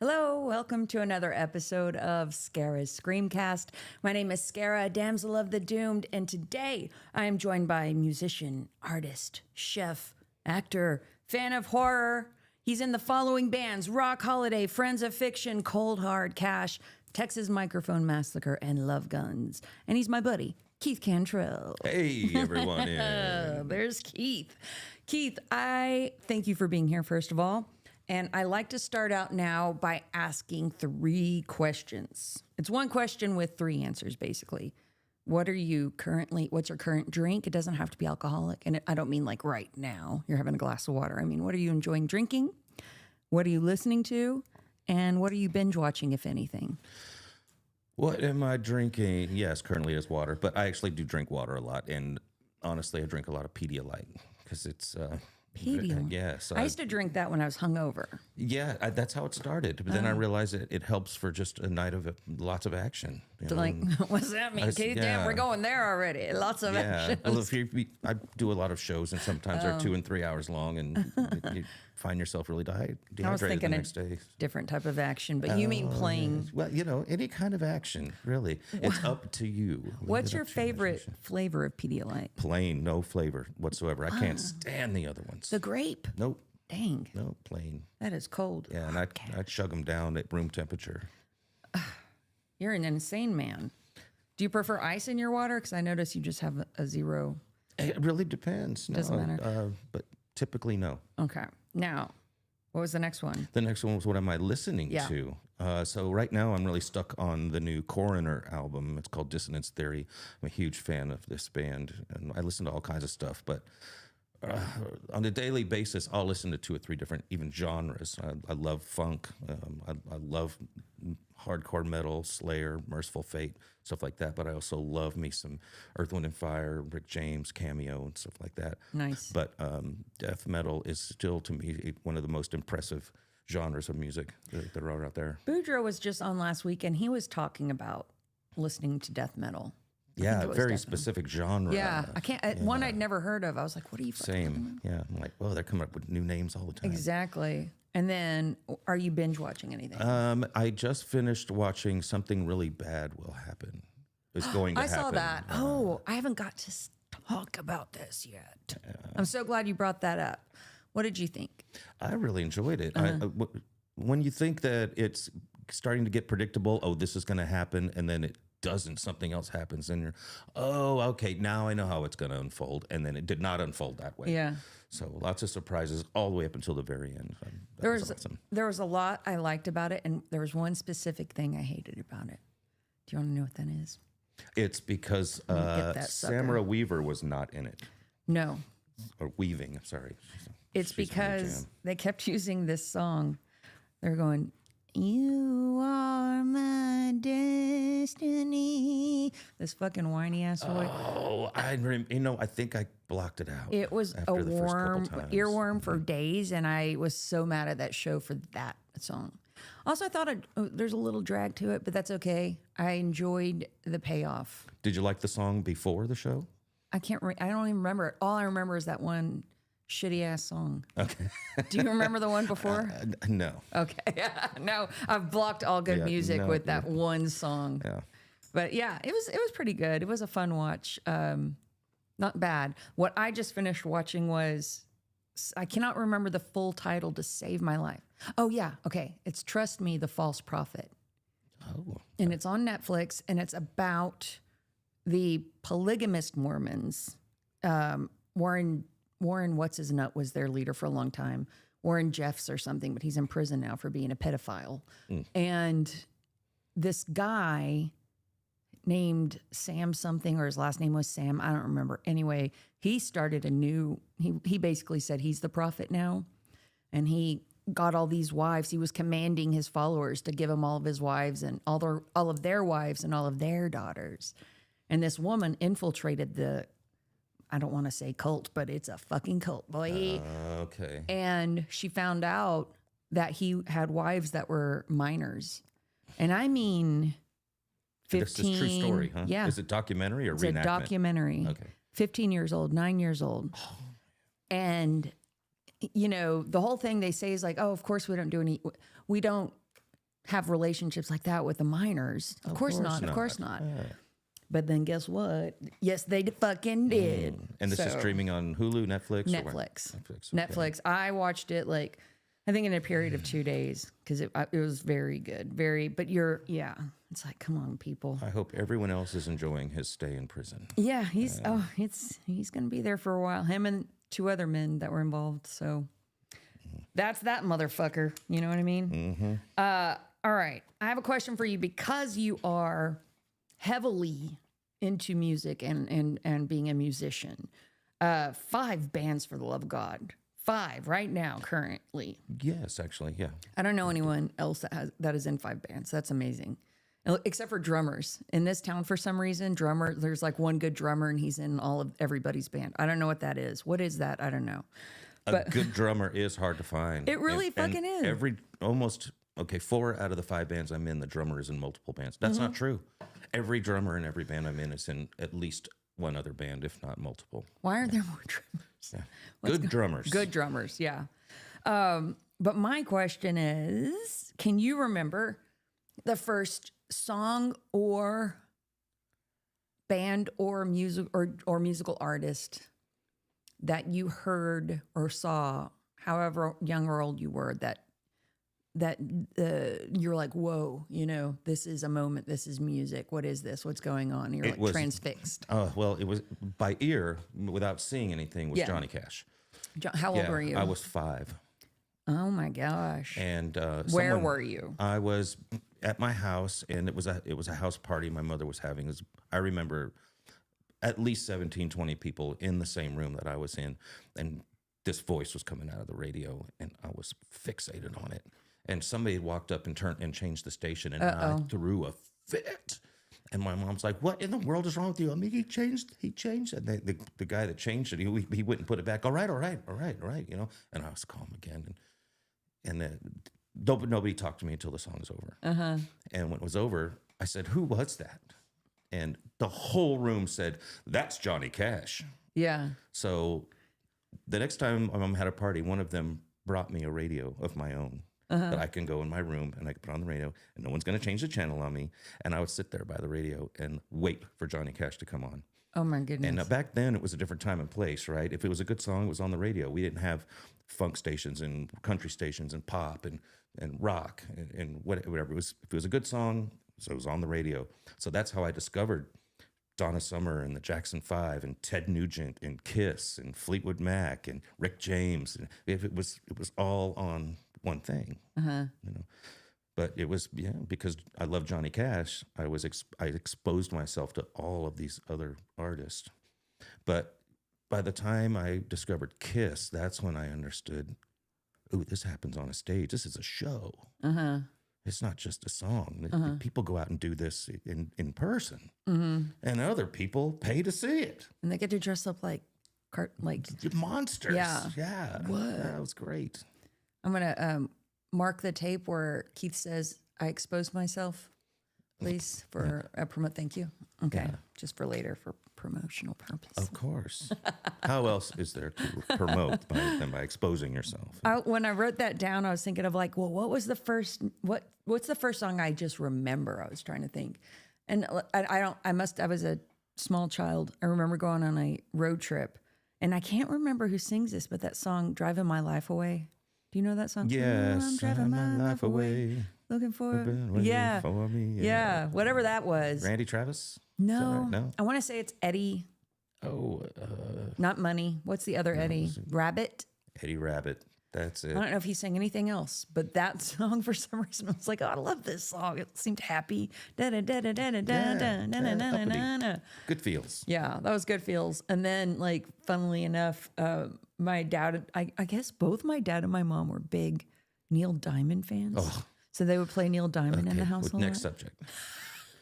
Hello, welcome to another episode of Scarah's Screamcast. My name is Scarah, damsel of the doomed, and today I am joined by musician, artist, chef, actor, fan of horror. He's in the following bands: Rock Holiday, Friends of Fiction, Cold Hard Cash, Texas Microphone Massacre, and Love Guns. And he's my buddy, Keith Cantrell. Hey, everyone. Yeah. There's Keith. Keith, I thank you for being here, first of all. And I like to start out now by asking three questions. It's one question with three answers, basically. What's your current drink? It doesn't have to be alcoholic. And I don't mean like right now, you're having a glass of water. I mean, what are you enjoying drinking? What are you listening to? And what are you binge watching, if anything? What am I drinking? Yes, currently is water, but I actually do drink water a lot. And honestly, I drink a lot of Pedialyte because it's... Pedialyte. Yes. I used to drink that when I was hungover. Yeah, that's how it started. But then I realized it helps for just a night of lots of action. Like, what's that mean, Keith? Damn, we're going there already. Lots of action. Well, I do a lot of shows, and sometimes they're 2 and 3 hours long, and you find yourself really dehydrated I was thinking the next day. Different type of action, but you mean playing. Well, any kind of action, really. It's up to you. What's your favorite flavor of Pedialyte? Plain, no flavor whatsoever. I can't stand the other ones. The grape? Nope. Dang. No, plain. That is cold. Yeah, and I chug them down at room temperature. You're an insane man. Do you prefer ice in your water? Because I notice you just have a zero. It really depends. Doesn't matter. But typically, no. Okay. Now, what was the next one? The next one was, what am I listening to? So right now I'm really stuck on the new Coroner album. It's called Dissonance Theory. I'm a huge fan of this band, and I listen to all kinds of stuff, but on a daily basis, I'll listen to 2 or 3 different even genres. I love funk. I love hardcore metal, Slayer, Merciful Fate, stuff like that. But I also love me some Earth, Wind, and Fire, Rick James, Cameo, and stuff like that. Nice. But death metal is still, to me, one of the most impressive genres of music that are out there. Boudreaux was just on last week, and he was talking about listening to death metal. Yeah, very specific genre. Yeah, I can't. One I'd never heard of. I was like, "What are you?" Same. Yeah, I'm like, "Oh, they're coming up with new names all the time." Exactly. And then, are you binge watching anything? I just finished watching Something Really Bad Will Happen. It's going to happen. I saw that. I haven't got to talk about this yet. I'm so glad you brought that up. What did you think? I really enjoyed it. When you think that it's starting to get predictable, this is going to happen, and then it doesn't, something else happens, and you're, okay, now I know how it's going to unfold, and then it did not unfold that way. Yeah. So lots of surprises all the way up until the very end. That was awesome. There was a lot I liked about it, and there was one specific thing I hated about it. Do you want to know what that is? It's because Samara Weaver was not in it. No. Or Weaving, I'm sorry. It's because they kept using this song. They're going, "You are my destiny." This fucking whiny ass voice. Oh, I think I blocked it out. It was a earworm for days, and I was so mad at that show for that song. Also, I thought there's a little drag to it, but that's okay. I enjoyed the payoff. Did you like the song before the show? I don't even remember it. All I remember is that one shitty ass song. Okay. Do you remember the one before? No. Okay. No, I've blocked all good music with that one song. Yeah. But yeah, it was pretty good. It was a fun watch. Not bad. What I just finished watching was, I cannot remember the full title to save my life. Oh yeah, okay. It's Trust Me, the False Prophet. Oh. And it's on Netflix, and it's about the polygamist Mormons. Warren what's his nut was their leader for a long time. Warren Jeffs or something, but he's in prison now for being a pedophile. And this guy named Sam something, or his last name was Sam, I don't remember. Anyway, he started he basically said he's the prophet now. And he got all these wives. He was commanding his followers to give him all of his wives and all of their wives and all of their daughters. And this woman infiltrated I don't want to say cult, but it's a fucking cult, boy. Okay. And she found out that he had wives that were minors. And I mean 15. This is a true story, huh? Yeah. Is it documentary or reenactment? It's a documentary. Okay. 15 years old, 9 years old. Oh. And, the whole thing they say is like, oh, of course we don't have relationships like that with the minors. Of course not. Of course not. But then guess what? Yes, they fucking did. And this is streaming on Hulu, Netflix? Netflix. Okay. Netflix. I watched it like, I think in a period of 2 days because it was very good. But it's like, come on, people. I hope everyone else is enjoying his stay in prison. Yeah, he's going to be there for a while. Him and 2 other men that were involved. So that's that motherfucker. You know what I mean? Mm-hmm. All right. I have a question for you because you are heavily into music and being a musician. 5 bands, for the love of God. 5 right now, currently. Yes, actually, yeah. I don't know anyone else that is in 5 bands. That's amazing. Except for drummers. In this town, for some reason, there's like one good drummer and he's in all of everybody's band. I don't know what that is. What is that? I don't know. A good drummer is hard to find. It really fucking is. 4 out of the 5 bands I'm in, the drummer is in multiple bands. That's not true. Every drummer in every band I'm in is in at least one other band, if not multiple. Why aren't there more drummers? Yeah. Good drummers. Good drummers, yeah. But my question is, can you remember the first song or band or music or musical artist that you heard or saw, however young or old you were, that you're like, whoa, this is a moment, this is music, what is this, what's going on? And you're transfixed. Well, it was by ear, without seeing anything, was Johnny Cash. How old were you? I was 5. Oh my gosh. And where were you? I was at my house, and it was a house party my mother was having. I remember at least 17, 20 people in the same room that I was in, and this voice was coming out of the radio, and I was fixated on it. And somebody had walked up and turned and changed the station, and I threw a fit. And my mom's like, "What in the world is wrong with you?" I mean, he changed. And the guy that changed it, he wouldn't put it back. All right. And I was calm again. And then nobody talked to me until the song was over. And when it was over, I said, "Who was that?" And the whole room said, "That's Johnny Cash." Yeah. So the next time my mom had a party, one of them brought me a radio of my own. That I can go in my room and I can put on the radio and no one's going to change the channel on me. And I would sit there by the radio and wait for Johnny Cash to come on. Oh my goodness. And back then it was a different time and place, right? If it was a good song, it was on the radio. We didn't have funk stations and country stations and pop and rock and whatever. If it was a good song, so it was on the radio. So that's how I discovered Donna Summer and the Jackson 5 and Ted Nugent and Kiss and Fleetwood Mac and Rick James. And it was all on one thing, But it was because I love Johnny Cash. I exposed myself to all of these other artists. But by the time I discovered Kiss, that's when I understood. Oh, this happens on a stage. This is a show. It's not just a song. People go out and do this in person, and other people pay to see it, and they get to dress up like monsters. Yeah. What? That was great. I'm going to mark the tape where Keith says, "I exposed myself," please, for a promote. Thank you. Okay. Yeah. Just for later, for promotional purposes. Of course. How else is there to promote than by exposing yourself? When I wrote that down, I was thinking of like, well, what was the first, what's the first song I just remember? I was trying to think. And I was a small child. I remember going on a road trip, and I can't remember who sings this, but that song, "Driving My Life Away." Do you know that song? Yes. I'm driving my life away. Looking for for me. Yeah. Whatever that was. Randy Travis? No. Right? No. I want to say it's Eddie. Oh. Not Money. What's the other Eddie? Rabbit? Eddie Rabbit. That's it. I don't know if he sang anything else, but that song, for some reason, I was like, oh, I love this song. It seemed happy. Good feels. Yeah, that was good feels. And then, like, funnily enough, my dad, I guess both my dad and my mom were big Neil Diamond fans. Oh. So they would play Neil Diamond in the household. Next subject.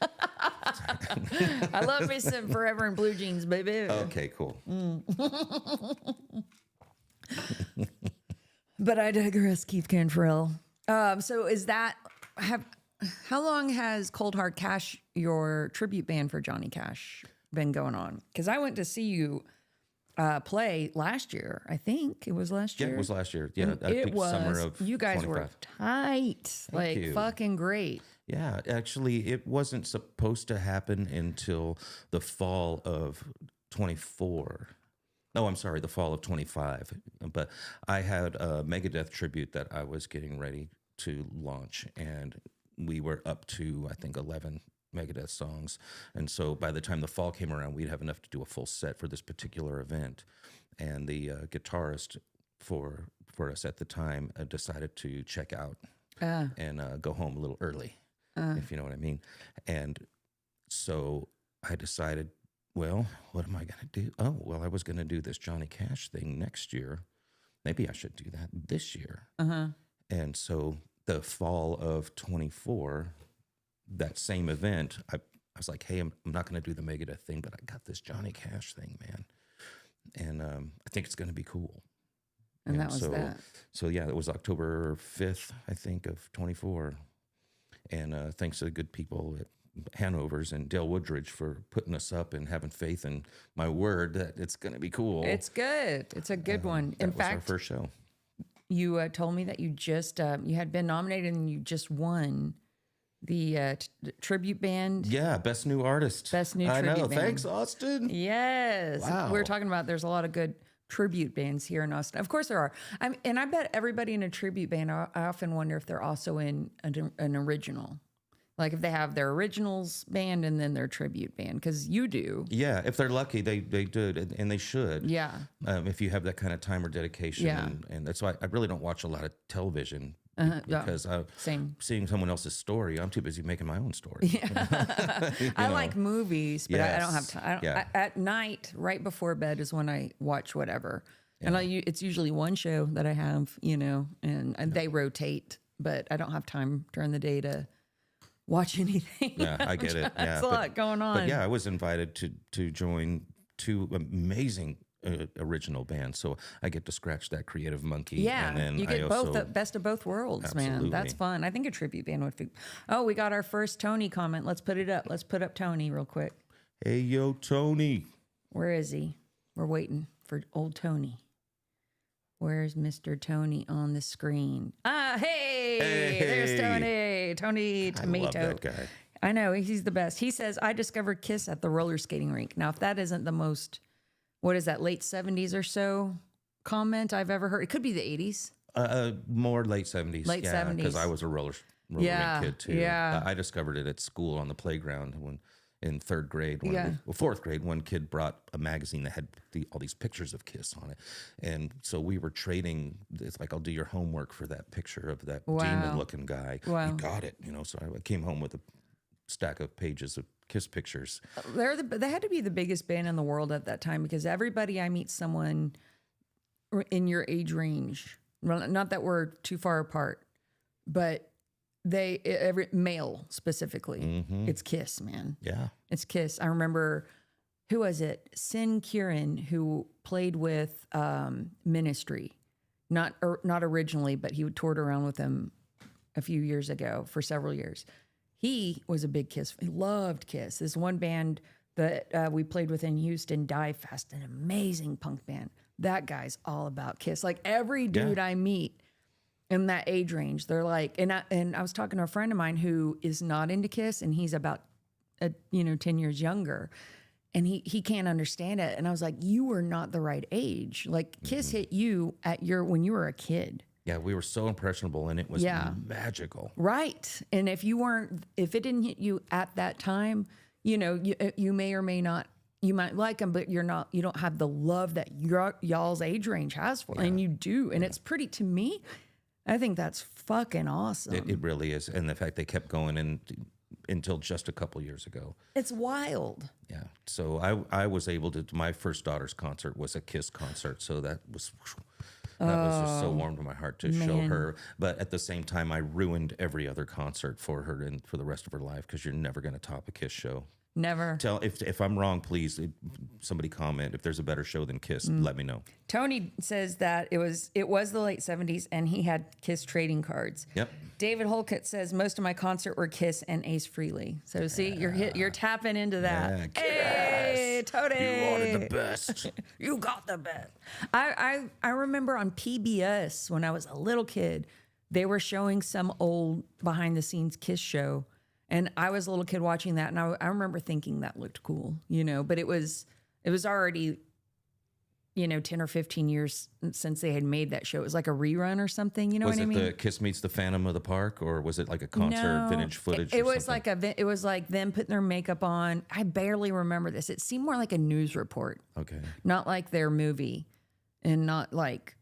I love me some Forever in Blue Jeans, baby. Okay, cool. But I digress, Keith Cantrell. So is that, how long has Cold Hard Cash, your tribute band for Johnny Cash, been going on? Because I went to see you play last year. I think it was last year. Yeah, it was last year. Yeah, I It think was. summer of You guys 25. were tight, like you. fucking great. Yeah, actually, it wasn't supposed to happen until the fall of 24. No, I'm sorry, the fall of 25. But I had a Megadeth tribute that I was getting ready to launch, and we were up to, I think, 11 Megadeth songs. And so by the time the fall came around, we'd have enough to do a full set for this particular event. And the guitarist for us at the time decided to check out and go home a little early, if you know what I mean. And so I decided, well, what am I going to do? Oh, well, I was going to do this Johnny Cash thing next year. Maybe I should do that this year. And so the fall of 24, that same event, I was like, hey, I'm not going to do the Megadeth thing, but I got this Johnny Cash thing, man. And I think it's going to be cool. And that was that. So, yeah, it was October 5th, I think, of 24. And thanks to the good people at Hanover's and Dale Woodridge for putting us up and having faith in my word that it's going to be cool. It's good. It's a good one. In That was fact, our first show. you told me that you just you had been nominated and you just won the tribute band. Yeah, best new artist. Best new I tribute know. band. Thanks, Austin. Yes. Wow. We were talking about there's a lot of good tribute bands here in Austin. Of course there are. And I bet everybody in a tribute band, I often wonder if they're also in an original. Like if they have their originals band and then their tribute band, because you do. Yeah, if they're lucky, they do, and they should. Yeah. If you have that kind of time or dedication. Yeah. And that's why I really don't watch a lot of television because Same. seeing someone else's story, I'm too busy making my own story. I like movies, but I don't have Yes. time. Yeah. At night, right before bed is when I watch whatever. And it's usually one show that I have, and they rotate, but I don't have time during the day to watch anything. Yeah, I get it. Yeah, There's a lot going on. But yeah, I was invited to join two amazing original bands, so I get to scratch that creative monkey. Yeah, and then you get also, the best of both worlds, man. Absolutely. That's fun. I think a tribute band would be. Oh, we got our first Tony comment. Let's put it up. Let's put up Tony real quick. Hey, yo, Tony. Where is he? We're waiting for old Tony. Where's Mr. Tony on the screen? Hey, there's Tony. Tony Tomato. I love that guy. I know, he's the best. He says, I discovered Kiss at the roller skating rink. Now, if that isn't the most, what is that, late 70s or so comment I've ever heard? It could be the 80s. More late 70s. Late 70s. Because I was a roller rink kid too. Yeah. I discovered it at school on the playground when in third grade. Fourth grade, one kid brought a magazine that had all these pictures of Kiss on it. And so we were trading. It's like, I'll do your homework for that picture of that demon-looking guy. Wow. You got it. So I came home with a stack of pages of Kiss pictures. They had to be the biggest band in the world at that time because everybody I meet someone in your age range, well, not that we're too far apart, but every male specifically, it's Kiss, man. Yeah. It's Kiss. I remember, who was it? Sin Kieran, who played with Ministry. Not originally, but he toured around with them a few years ago for several years. He was a big Kiss. He loved Kiss. This one band that we played with in Houston, Dive Fast, an amazing punk band. That guy's all about Kiss. Like every dude I meet in that age range, they're like, and I was talking to a friend of mine who is not into Kiss, and he's about 10 years younger, and he can't understand it. And I was like, you were not the right age. Like Kiss hit you when you were a kid. Yeah, we were so impressionable, and it was magical. Right. And if it didn't hit you at that time, you may or may not, you might like them, but you don't have the love that y'all's age range has for them. And you do. And it's pretty, to me, I think that's fucking awesome. It really is. And the fact they kept going until just a couple years ago. It's wild. Yeah. So I was able to, my first daughter's concert was a Kiss concert. So that was just so warm to my heart to show her. But at the same time, I ruined every other concert for her and for the rest of her life because you're never going to top a Kiss show. Never. If I'm wrong, please, somebody comment. If there's a better show than Kiss, let me know. Tony says that it was the late 70s and he had Kiss trading cards. Yep. David Holkett says most of my concert were Kiss and Ace Frehley. So see, you're tapping into that. Yeah, hey, Tony. You wanted the best. You got the best. I remember on PBS when I was a little kid, they were showing some old behind the scenes Kiss show. And I was a little kid watching that. And I remember thinking that looked cool, but it was already, 10 or 15 years since they had made that show. It was like a rerun or something. You know what I mean? Was it the Kiss Meets the Phantom of the Park, or was it like a concert vintage footage? It was like it was like them putting their makeup on. I barely remember this. It seemed more like a news report. Okay. Not like their movie, and not like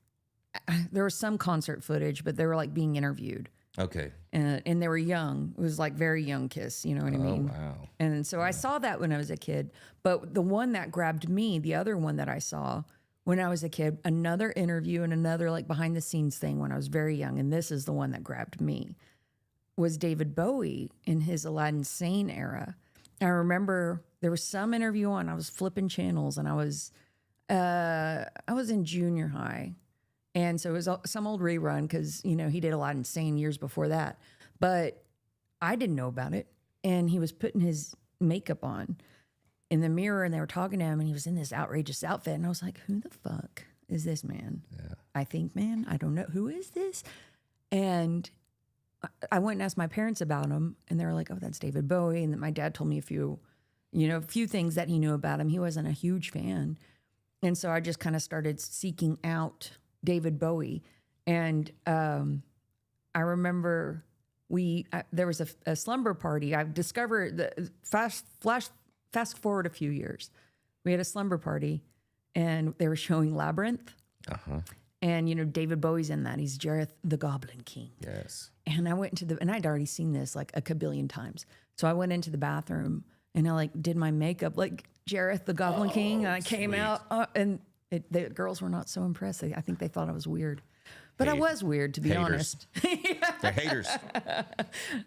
there was some concert footage, but they were like being interviewed. Okay. And they were young. It was like very young Kiss, you know what I mean? Oh, wow. And so I saw that when I was a kid. But the one that grabbed me, the other one that I saw when I was a kid, another interview and another like behind the scenes thing when I was very young, and this is the one that grabbed me, was David Bowie in his Aladdin Sane era. I remember there was some interview on, I was flipping channels, and I was in junior high. And so it was some old rerun because, he did Aladdin Sane years before that. But I didn't know about it. And he was putting his makeup on in the mirror, and they were talking to him, and he was in this outrageous outfit. And I was like, who the fuck is this man? Yeah. I think, man, I don't know. Who is this? And I went and asked my parents about him, and they were like, oh, that's David Bowie. And then my dad told me a few things that he knew about him. He wasn't a huge fan. And so I just kind of started seeking out David Bowie. And I remember there was a slumber party. I've discovered fast forward a few years. We had a slumber party, and they were showing Labyrinth. Uh-huh. And, David Bowie's in that. He's Jareth the Goblin King. Yes. And I went and I'd already seen this like a kabillion times. So I went into the bathroom, and I like did my makeup like Jareth the Goblin King. And I came out, and the girls were not so impressed. I think they thought I was weird. But I was weird, to be honest. They're haters.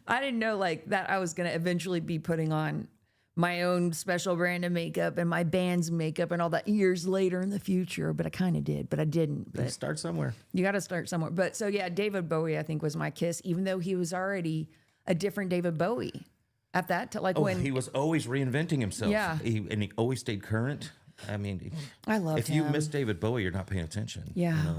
I didn't know like that I was going to eventually be putting on my own special brand of makeup and my band's makeup and all that years later in the future. But I kind of did, but I didn't. But start somewhere. You got to start somewhere. But so, yeah, David Bowie, I think, was my Kiss, even though he was already a different David Bowie at that time. Like when he was always reinventing himself. Yeah. He always stayed current. I mean, I loved if him. you miss David Bowie, you're not paying attention. Yeah.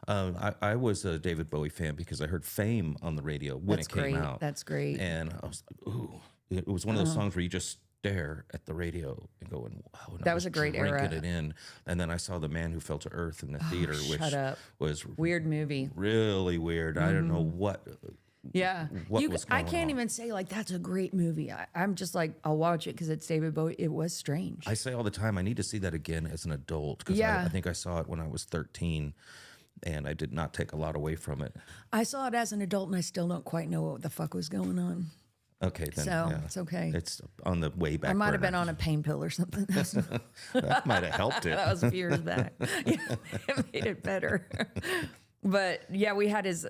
I was a David Bowie fan because I heard Fame on the radio when it came out. That's great. And I was like, ooh. It was one of those songs where you just stare at the radio and go, wow. And that was a great era. It in. And then I saw The Man Who Fell to Earth in the theater, which was weird movie. Really weird. I don't know what. Yeah. What was going I can't on. even say like that's a great movie. I'm just like, I'll watch it because it's David Bowie. It was strange. I say all the time, I need to see that again as an adult because I think I saw it when I was 13 and I did not take a lot away from it. I saw it as an adult and I still don't quite know what the fuck was going on. Okay, then. So yeah. it's okay. It's on the way back. I might have been on a pain pill or something. That might have helped it. That was a few years back. Yeah, it made it better. But yeah, we had his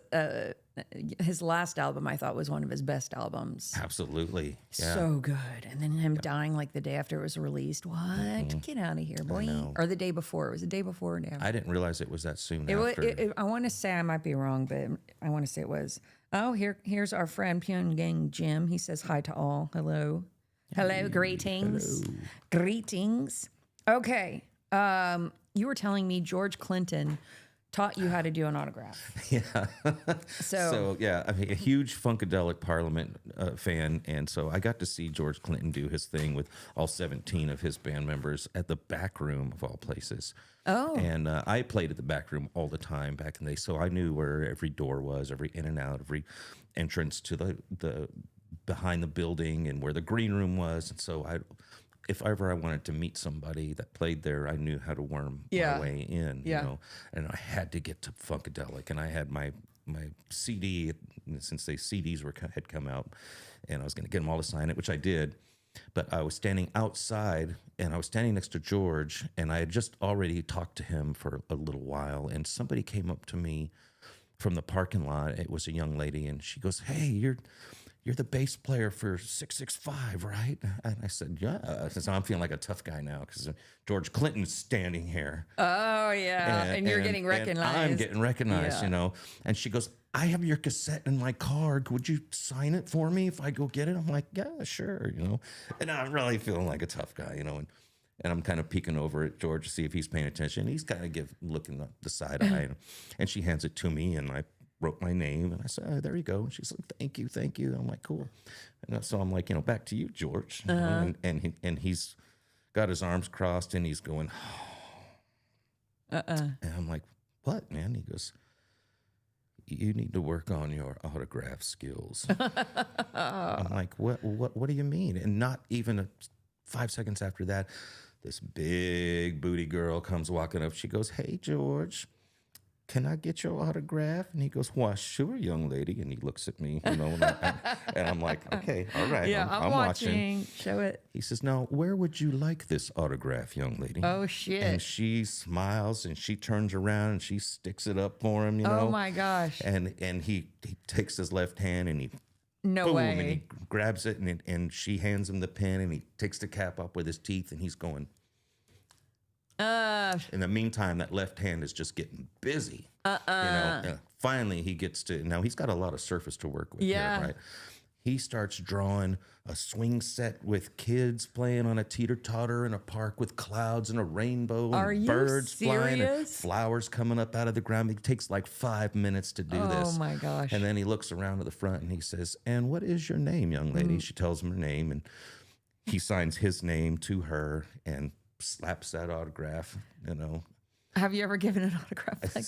last album, I thought, was one of his best albums. Absolutely. Yeah. So good. And then him dying like the day after it was released. What? Mm-hmm. Get out of here, boy. Or the day before. It was the day before or day after. I didn't realize it was that soon after. I want to say, I might be wrong, but I want to say it was. Oh, here's our friend Pyongyang Jim. He says hi to all. Hello. Hello, greetings. Hello. Greetings. Okay. You were telling me George Clinton taught you how to do an autograph. Yeah. So yeah, I mean, a huge Funkadelic Parliament fan, and so I got to see George Clinton do his thing with all 17 of his band members at the back room of all places. Oh. And I played at the back room all the time back in the day, so I knew where every door was, every in and out, every entrance to the behind the building, and where the green room was, and so if ever I wanted to meet somebody that played there, I knew how to worm my way in, you know, and I had to get to Funkadelic, and I had my CD, since the CDs had come out, and I was going to get them all to sign it, which I did, but I was standing outside, and I was standing next to George, and I had just already talked to him for a little while, and somebody came up to me from the parking lot. It was a young lady, and she goes, "Hey, you're the bass player for 665, right?" And I said, "Yeah." So I'm feeling like a tough guy now because George Clinton's standing here. Oh, yeah. And you're getting recognized. And I'm getting recognized, you know. And she goes, "I have your cassette in my car. Would you sign it for me if I go get it?" I'm like, "Yeah, sure," you know. And I'm really feeling like a tough guy, you know. And And I'm kind of peeking over at George to see if he's paying attention. He's kind of looking up the side eye. And she hands it to me, and I wrote my name. And I said, oh, there you go. And she's like, thank you, thank you. I'm like, cool. And so I'm like, back to you, George. And he's got his arms crossed, and he's going, and I'm like, what, man? He goes, you need to work on your autograph skills. I'm like, what do you mean? And not even 5 seconds after that, this big booty girl comes walking up. She goes, hey, George, can I get your autograph? And he goes, why, sure, young lady. And he looks at me, and I'm like, okay, all right. Yeah, I'm watching. Show it. He says, now, where would you like this autograph, young lady? Oh, shit. And she smiles, and she turns around, and she sticks it up for him, Oh, my gosh. And he takes his left hand, and he No boom, way. and he grabs it, and she hands him the pen, and he takes the cap up with his teeth, and he's going. In the meantime, that left hand is just getting busy. And finally, he gets to. Now he's got a lot of surface to work with. Yeah. Here, right. He starts drawing a swing set with kids playing on a teeter-totter in a park with clouds and a rainbow and birds flying and flowers coming up out of the ground. It takes like 5 minutes to do this. Oh, my gosh. And then he looks around to the front and he says, and what is your name, young lady? She tells him her name, and he signs his name to her and slaps that autograph, Have you ever given an autograph?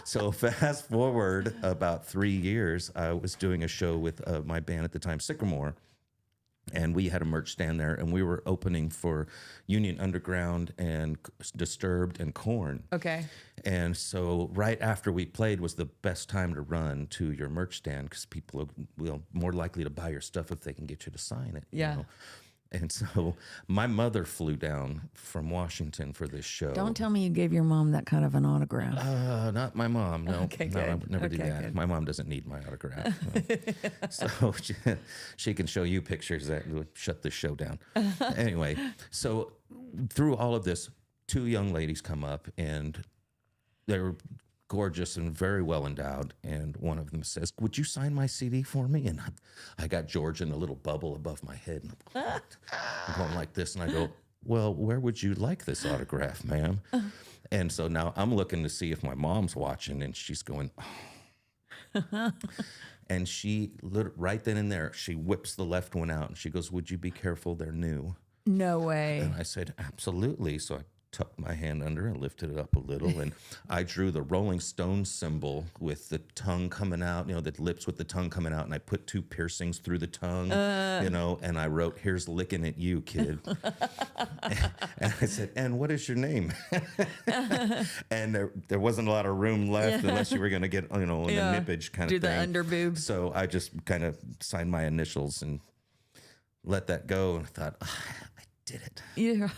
So fast forward about 3 years, I was doing a show with my band at the time, Sycamore, and we had a merch stand there, and we were opening for Union Underground and Disturbed and Korn. Okay. And so right after we played was the best time to run to your merch stand because people are more likely to buy your stuff if they can get you to sign it. Yeah. And so my mother flew down from Washington for this show. Don't tell me you gave your mom that kind of an autograph. Not my mom. No, Okay, no, I good. would never do Okay, that. good. My mom doesn't need my autograph. No. So she can show you pictures that would shut this show down. Anyway, so through all of this, 2 young ladies come up, and they were gorgeous and very well endowed, and one of them says, would you sign my CD for me? And I got George in a little bubble above my head, and I'm going like this, and I go, well, where would you like this autograph, ma'am? And so now I'm looking to see if my mom's watching, and she's going, oh. And she, right then and there, she whips the left one out, and she goes, would you be careful, they're new? No way. And I said, absolutely. So I tucked my hand under and lifted it up a little, and I drew the Rolling Stones symbol with the tongue coming out, the lips with the tongue coming out, and I put 2 piercings through the tongue, and I wrote, here's licking at you, kid. And I said, and what is your name? And there wasn't a lot of room left unless you were going to get, in the nippage kind of thing. Do the under boob. So I just kind of signed my initials and let that go, and I thought, did it. You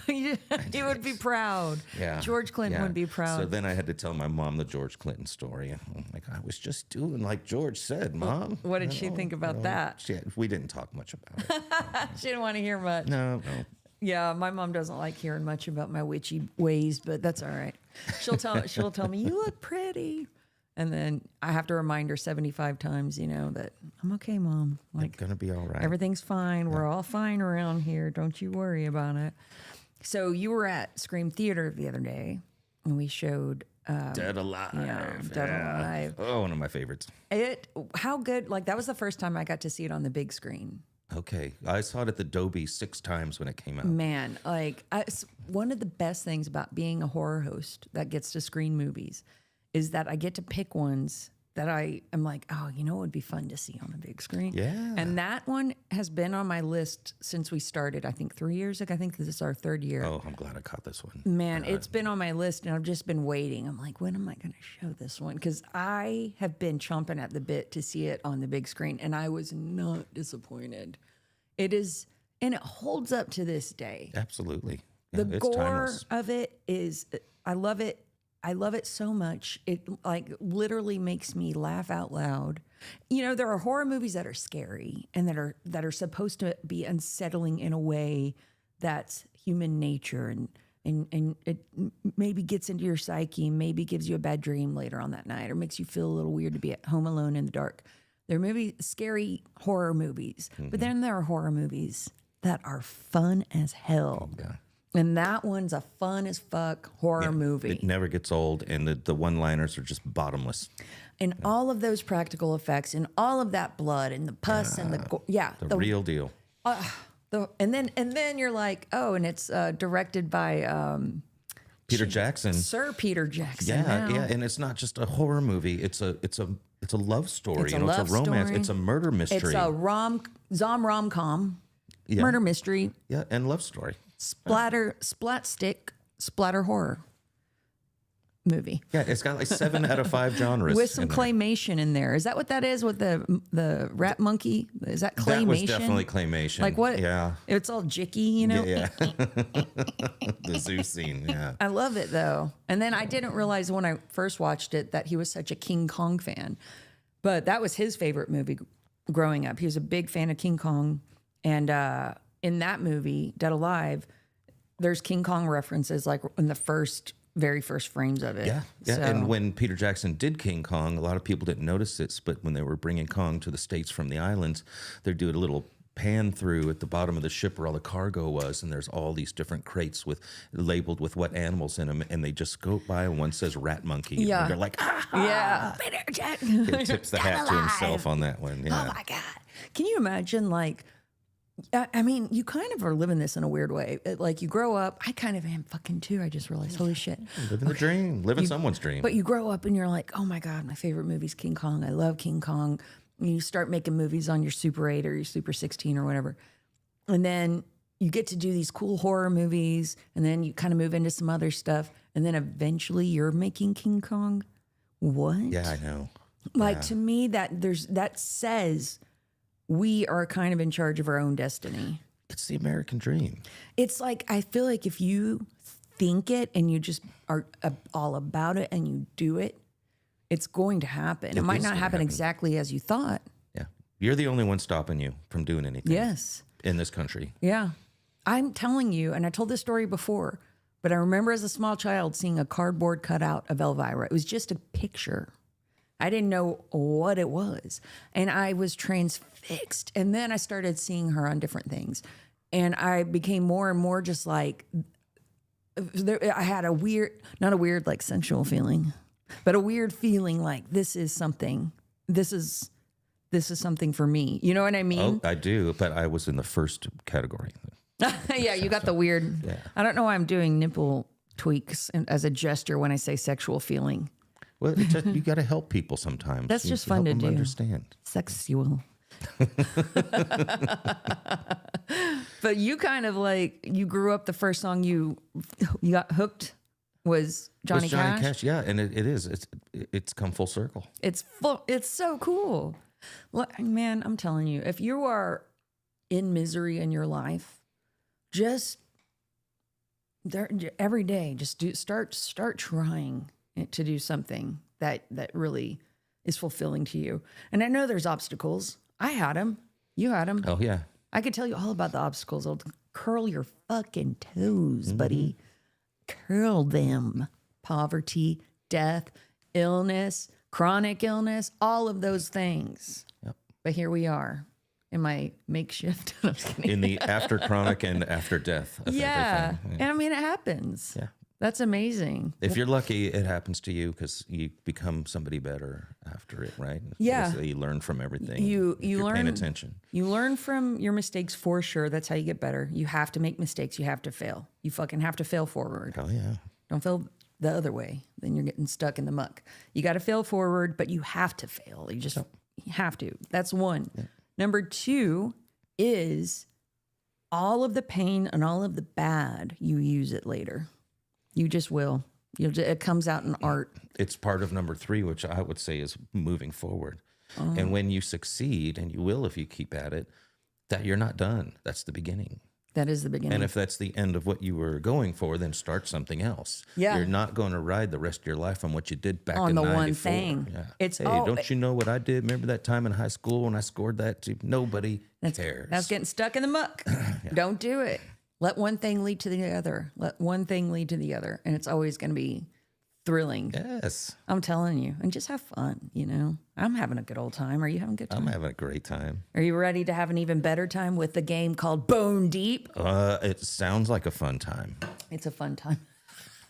would be proud. Yeah. George Clinton would be proud. So then I had to tell my mom the George Clinton story. I'm like, I was just doing like George said, Mom. What did she think about that? We didn't talk much about it. She didn't want to hear much. No. Yeah, my mom doesn't like hearing much about my witchy ways, but that's all right. She'll tell me, you look pretty. And then I have to remind her 75 times, that I'm okay, Mom. Like, I'm going to be all right. Everything's fine. We're all fine around here. Don't you worry about it. So you were at Scream Theater the other day, and we showed Dead Alive. Yeah, Dead Alive. Oh, one of my favorites. How good? Like, that was the first time I got to see it on the big screen. Okay. I saw it at the Dolby 6 times when it came out. Man, one of the best things about being a horror host that gets to screen movies is that I get to pick ones that I am like, oh, it would be fun to see on the big screen. Yeah. And that one has been on my list since we started, I think 3 years ago. I think this is our 3rd year. Oh, I'm glad I caught this one. Man, it's been on my list, and I've just been waiting. I'm like, when am I going to show this one? Because I have been chomping at the bit to see it on the big screen, and I was not disappointed. It is, and it holds up to this day. Absolutely. Yeah, the gore timeless. of it is, I love it. I love it so much. It literally makes me laugh out loud. There are horror movies that are scary and that are supposed to be unsettling in a way that's human nature and it maybe gets into your psyche, maybe gives you a bad dream later on that night, or makes you feel a little weird to be at home alone in the dark. There may be scary horror movies, but then there are horror movies that are fun as hell. Yeah. And that one's a fun as fuck horror movie. It never gets old, and the one-liners are just bottomless. And all of those practical effects and all of that blood and the pus and The real deal. And then you're like, oh, and it's directed by Peter Jackson. Sir Peter Jackson. Yeah, and it's not just a horror movie. It's a love story. It's a love it's a romance. story. It's a murder mystery. It's a rom-com, murder mystery, and love story. splatter horror movie. Yeah, it's got like 7 out of 5 genres with some claymation in there. Is that what that is with the rat monkey? Is that claymation? That was definitely claymation. Like what? Yeah. It's all jicky, you know? Yeah. The zoo scene, yeah. I love it though. And then I didn't realize when I first watched it that he was such a King Kong fan. But that was his favorite movie growing up. He was a big fan of King Kong. And in that movie, Dead Alive, there's King Kong references like in the very first frames of it. Yeah. So, And when Peter Jackson did King Kong, a lot of people didn't notice this, but when they were bringing Kong to the States from the islands, they'd do a little pan through at the bottom of the ship where all the cargo was, and there's all these different crates labeled with what animals in them, and they just go by, and one says rat monkey. Yeah. And they're like, Peter Jackson. He tips the hat to himself on that one. Yeah. Oh my God. Can you imagine I mean, you kind of are living this in a weird way. Like you grow up, I kind of am fucking too. I just realized, holy shit. Living the dream, living someone's dream. But you grow up and you're like, oh my God, my favorite movie's King Kong. I love King Kong. And you start making movies on your Super 8 or your Super 16 or whatever. And then you get to do these cool horror movies. And then you kind of move into some other stuff. And then eventually you're making King Kong. What? Yeah, I know. To me, that says we are kind of in charge of our own destiny. It's the American dream. It's like, I feel like if you think it and you just are all about it and you do it, it's going to happen. It might not happen exactly as you thought. Yeah. You're the only one stopping you from doing anything. Yes. In this country. Yeah. I'm telling you, and I told this story before, but I remember as a small child seeing a cardboard cutout of Elvira. It was just a picture. I didn't know what it was. And I was transfixed. And then I started seeing her on different things. And I became more and more just like, I had not a weird like sensual feeling, but a weird feeling like this is something for me. You know what I mean? Oh, I do. But I was in the first category. Yeah, you got the weird. Yeah. I don't know why I'm doing nipple tweaks as a gesture when I say sexual feeling. Well, it's just, you got to help people sometimes. That's just fun to do. Understand. Sexual. But you kind of you grew up, the first song you got hooked was Johnny Cash. Yeah, and it is. It's come full circle. It's so cool. Man, I'm telling you, if you are in misery in your life, just every day, just start trying to do something that really is fulfilling to you. And I know there's obstacles. I had them. You had them. Oh, yeah. I could tell you all about the obstacles. I'll curl your fucking toes, buddy. Curl them. Poverty, death, illness, chronic illness, all of those things. Yep. But here we are in my makeshift. I'm just kidding. In the after chronic and after death of everything. Yeah. And I mean, it happens. Yeah. That's amazing. If you're lucky, it happens to you because you become somebody better after it, right? Yeah. So you learn from everything. You learn, paying attention. You learn from your mistakes for sure. That's how you get better. You have to make mistakes. You have to fail. You fucking have to fail forward. Oh, yeah. Don't fail the other way. Then you're getting stuck in the muck. You got to fail forward, but you have to fail. You have to. That's one. Yeah. Number 2 is all of the pain and all of the bad, you use it later. You just will. It comes out in art. It's part of number 3, which I would say is moving forward. And when you succeed, and you will if you keep at it, that you're not done. That's the beginning. That is the beginning. And if that's the end of what you were going for, then start something else. Yeah. You're not going to ride the rest of your life on what you did back in 94. On the one thing. Yeah. Don't you know what I did? Remember that time in high school when I scored that? Nobody cares. That's getting stuck in the muck. Yeah. Don't do it. Let one thing lead to the other. Let one thing lead to the other. And it's always going to be thrilling. Yes. I'm telling you. And just have fun, you know. I'm having a good old time. Are you having a good time? I'm having a great time. Are you ready to have an even better time with the game called Bone Deep? It sounds like a fun time. It's a fun time.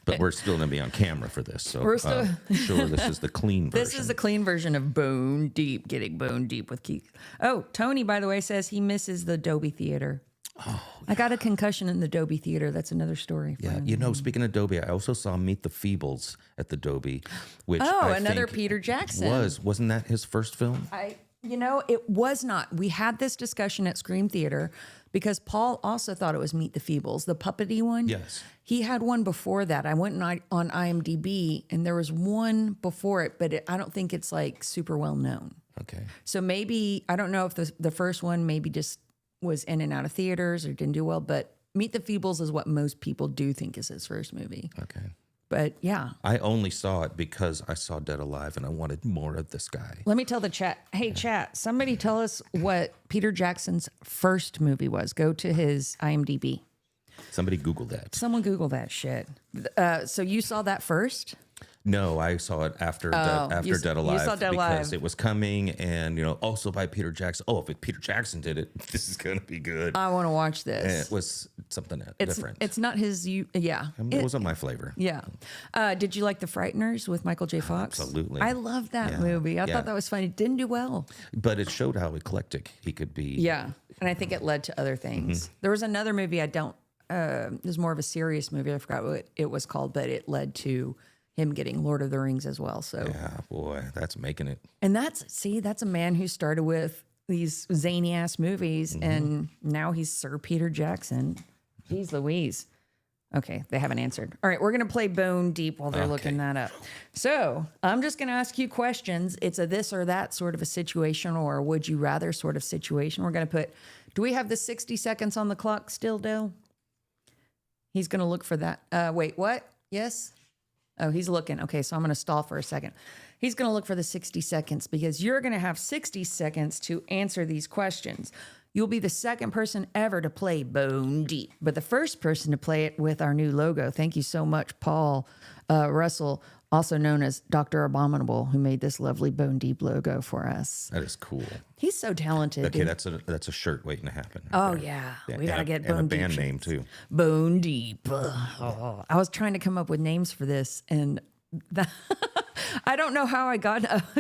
But we're still going to be on camera for this. So We're still sure this is the clean version. This is the clean version of Bone Deep, getting bone deep with Keith. Oh, Tony, by the way, says he misses the Dolby Theater. Oh, I got a concussion in the Dolby Theater. That's another story. Yeah, you know, speaking of Dolby, I also saw Meet the Feebles at the Dolby, which another Peter Jackson. Wasn't that his first film? It was not. We had this discussion at Scream Theater because Paul also thought it was Meet the Feebles, the puppety one. Yes. He had one before that. I went on IMDb and there was one before it, but I don't think it's like super well known. Okay. So maybe, I don't know if the first one maybe just was in and out of theaters or didn't do well, but Meet the Feebles is what most people do think is his first movie. Okay. But yeah. I only saw it because I saw Dead Alive and I wanted more of this guy. Let me tell the chat. Hey, chat, somebody tell us what Peter Jackson's first movie was. Go to his IMDb. Somebody Google that. Someone Google that shit. So you saw that first? No, I saw it after Dead Alive. You saw Dead Alive. Because it was coming and, also by Peter Jackson. Oh, if Peter Jackson did it, this is going to be good. I want to watch this. And it was something different. It's not his, yeah. It wasn't my flavor. Yeah. Did you like The Frighteners with Michael J. Fox? Absolutely. I love that movie. I thought that was funny. It didn't do well. But it showed how eclectic he could be. Yeah. And I think it led to other things. Mm-hmm. There was another movie it was more of a serious movie. I forgot what it was called, but it led to him getting Lord of the Rings as well. So yeah, boy, that's making it. And that's a man who started with these zany ass movies, and now he's Sir Peter Jackson. Jeez Louise. Okay, they haven't answered. All right, we're gonna play Bone Deep while they're looking that up. So I'm just gonna ask you questions. It's a this or that sort of a situation, or a would you rather sort of situation. We're gonna put. Do we have the 60 seconds on the clock still, Dale? He's gonna look for that. Wait, what? Yes. Oh, he's looking. Okay, so I'm going to stall for a second. He's going to look for the 60 seconds because you're going to have 60 seconds to answer these questions. You'll be the second person ever to play Bone Deep, but the first person to play it with our new logo. Thank you so much, Paul Russell, also known as Dr. Abominable, who made this lovely Bone Deep logo for us. That is cool. He's so talented. Okay, that's a shirt waiting to happen. Oh, yeah. We got to get Bone Deep. And a band name, too. Bone Deep. I was trying to come up with names for this, and I don't know how I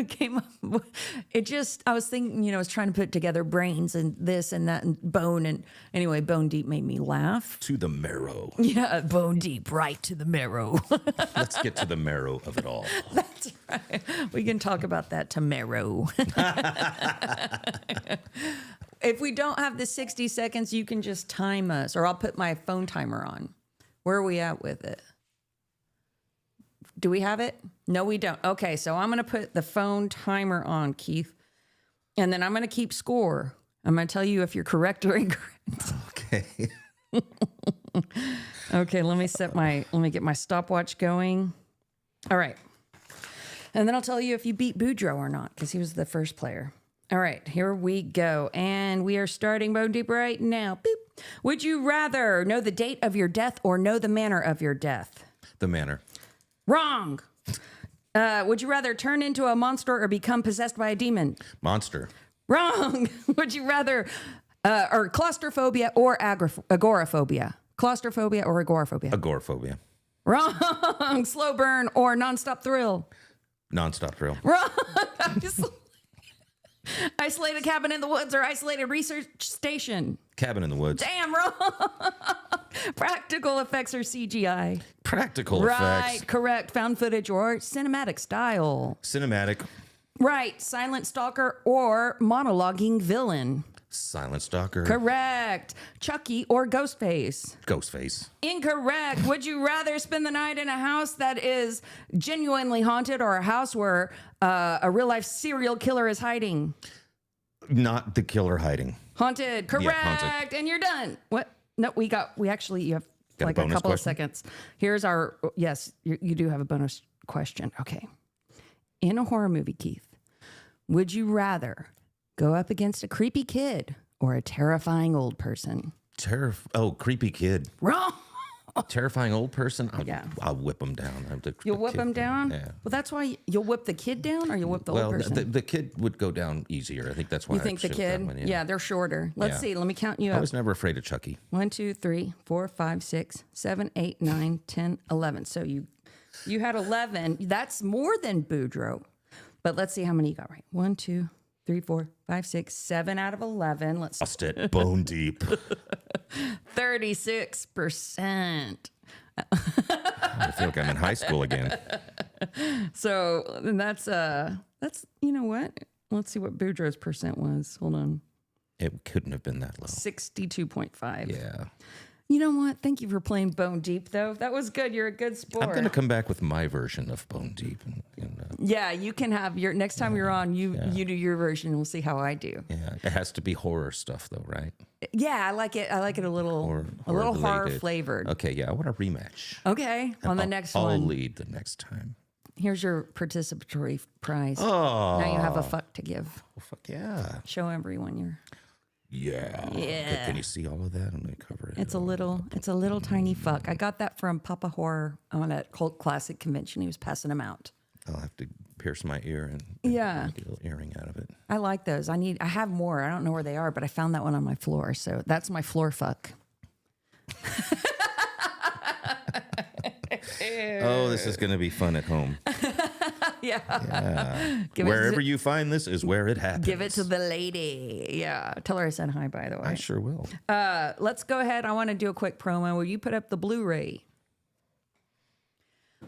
came up with it. I was thinking, I was trying to put together brains and this and that and bone. And anyway, Bone Deep made me laugh. To the marrow. Yeah, Bone Deep, right to the marrow. Let's get to the marrow of it all. That's right. We can talk about that tomorrow. If we don't have the 60 seconds, you can just time us, or I'll put my phone timer on. Where are we at with it? Do we have it? No, we don't. Okay, so I'm going to put the phone timer on, Keith, and then I'm going to keep score. I'm going to tell you if you're correct or incorrect. Okay. Okay, let me get my stopwatch going. All right. And then I'll tell you if you beat Boudreaux or not, because he was the first player. All right, here we go. And we are starting Bone Deep right now. Boop. Would you rather know the date of your death or know the manner of your death? The manner. Wrong. Would you rather turn into a monster or become possessed by a demon? Monster. Wrong. Would you rather, or claustrophobia or agoraphobia? Claustrophobia or agoraphobia? Agoraphobia. Wrong. Slow burn or nonstop thrill? Nonstop thrill. Wrong. Isolated cabin in the woods or isolated research station? Cabin in the woods. Damn, wrong. Practical effects or CGI? Practical effects. Right, correct. Found footage or cinematic style? Cinematic. Right. Silent stalker or monologuing villain? Silent stalker. Correct. Chucky or Ghostface? Ghostface. Incorrect. Would you rather spend the night in a house that is genuinely haunted or a house where a real life serial killer is hiding? Not the killer hiding. Haunted. Correct. Yeah, haunted. And you're done. What? No, you have Got like a couple of seconds. Here's our, yes, you do have a bonus question. Okay. In a horror movie, Keith, would you rather go up against a creepy kid or a terrifying old person? Creepy kid. Wrong. Terrifying old person. I'll whip them down. You'll whip them down? Yeah. Well, that's why you'll whip the kid down, or you'll whip the old person? The kid would go down easier. I think that's why. You think the kid? One, yeah, they're shorter. Let's see. Let me count you up. I was never afraid of Chucky. 1, 2, 3, 4, 5, 6, 7, 8, 9, 10, 11. So you had 11. That's more than Boudreaux. But let's see how many you got right. 1, 2, 3, 4, 5, 6, 7 out of 11. Let's lost it bone deep. 36%. I feel like I'm in high school again. So that's you know what? Let's see what Boudreaux's percent was. Hold on. It couldn't have been that low. 62.5. Yeah. You know what? Thank you for playing Bone Deep, though. That was good. You're a good sport. I'm going to come back with my version of Bone Deep. Yeah, you can have your next time you're on. You do your version. And we'll see how I do. Yeah, it has to be horror stuff, though, right? Yeah, I like it. I like it a little horror flavored. Okay, yeah, I want a rematch. Okay, on the next one. I'll lead the next time. Here's your participatory prize. Oh, now you have a fuck to give. Well, fuck yeah! Show everyone your. Yeah. Yeah. Can you see all of that? I'm gonna cover it. It's a little tiny fuck. I got that from Papa Horror on that cult classic convention. He was passing them out. I'll have to pierce my ear and get a little earring out of it. I like those. I have more. I don't know where they are, but I found that one on my floor. So that's my floor fuck. Oh, this is going to be fun at home. Yeah. Wherever you find this is where it happens. Give it to the lady. Yeah. Tell her I said hi, by the way. I sure will. Let's go ahead. I want to do a quick promo. Will you put up the Blu-ray?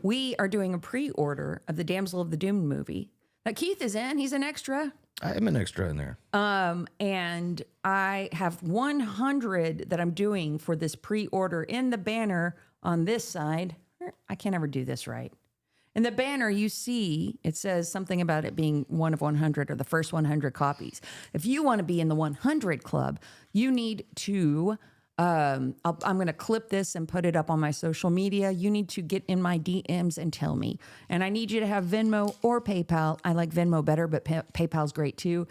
We are doing a pre-order of the Damsel of the Doomed movie that Keith is in. He's an extra. I am an extra in there. And I have 100 that I'm doing for this pre-order in the banner on this side. I can't ever do this right. In the banner, you see, it says something about it being one of 100 or the first 100 copies. If you want to be in the 100 club, you need to, I'm going to clip this and put it up on my social media. You need to get in my DMs and tell me. And I need you to have Venmo or PayPal. I like Venmo better, but PayPal's great too.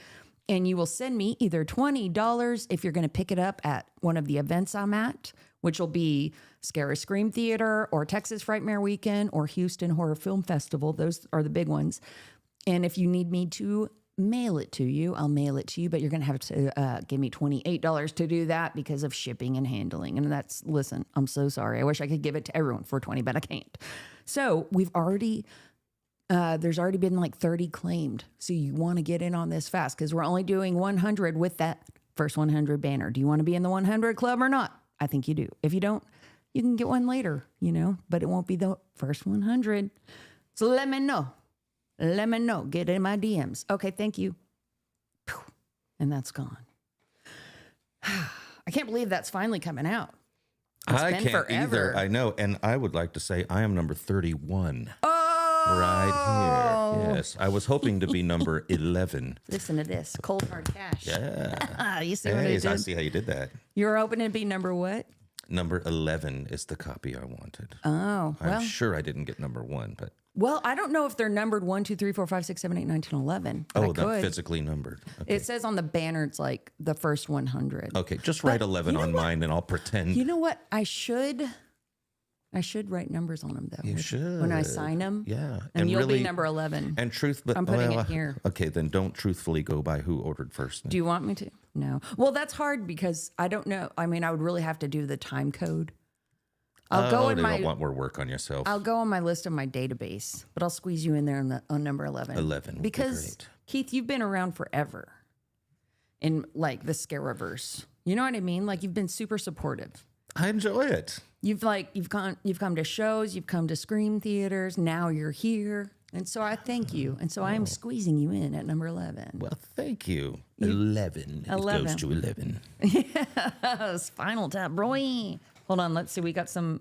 And you will send me either $20 if you're going to pick it up at one of the events I'm at, which will be Scarah Scream Theater or Texas Frightmare Weekend or Houston Horror Film Festival. Those are the big ones. And if you need me to mail it to you, I'll mail it to you, but you're going to have to give me $28 to do that because of shipping and handling. And listen, I'm so sorry. I wish I could give it to everyone for $20, but I can't. So we've already... there's already been like 30 claimed. So you want to get in on this fast because we're only doing 100 with that first 100 banner. Do you want to be in the 100 club or not? I think you do. If you don't, you can get one later, but it won't be the first 100. So let me know. Let me know. Get in my DMs. Okay, thank you. And that's gone. I can't believe that's finally coming out. I can't forever. Either. I know. And I would like to say I am number 31. Right here. Yes. I was hoping to be number 11. Listen to this. Cold hard cash. Yeah. You see what I did? I see how you did that. You were hoping to be number what? Number 11 is the copy I wanted. Oh, well. I'm sure I didn't get number 1, but. Well, I don't know if they're numbered 1, 2, 3, 4, 5, 6, 7, 8, 9, 10, 11. Oh, they're physically numbered. Okay. It says on the banner, it's like the first 100. Okay, just write 11 on mine and I'll pretend. You know what? I should write numbers on them, though. You should. When I sign them. Yeah. And you'll be number 11. And I'm putting it here. Okay, then don't truthfully go by who ordered first. Then. Do you want me to? No. Well, that's hard because I don't know. I mean, I would really have to do the time code. I'll go in my. Don't want more work on yourself. I'll go on my list of my database, but I'll squeeze you in there on number 11. 11 because would be great. Keith, you've been around forever in like the Scarahverse. You know what I mean? Like you've been super supportive. I enjoy it. You've come to shows, you've come to Scream theaters. Now you're here, and so I thank you. And so I am squeezing you in at number 11. Well, thank you. 11. It goes to 11. Yes, Final Tap, bro. Hold on, let's see. We got some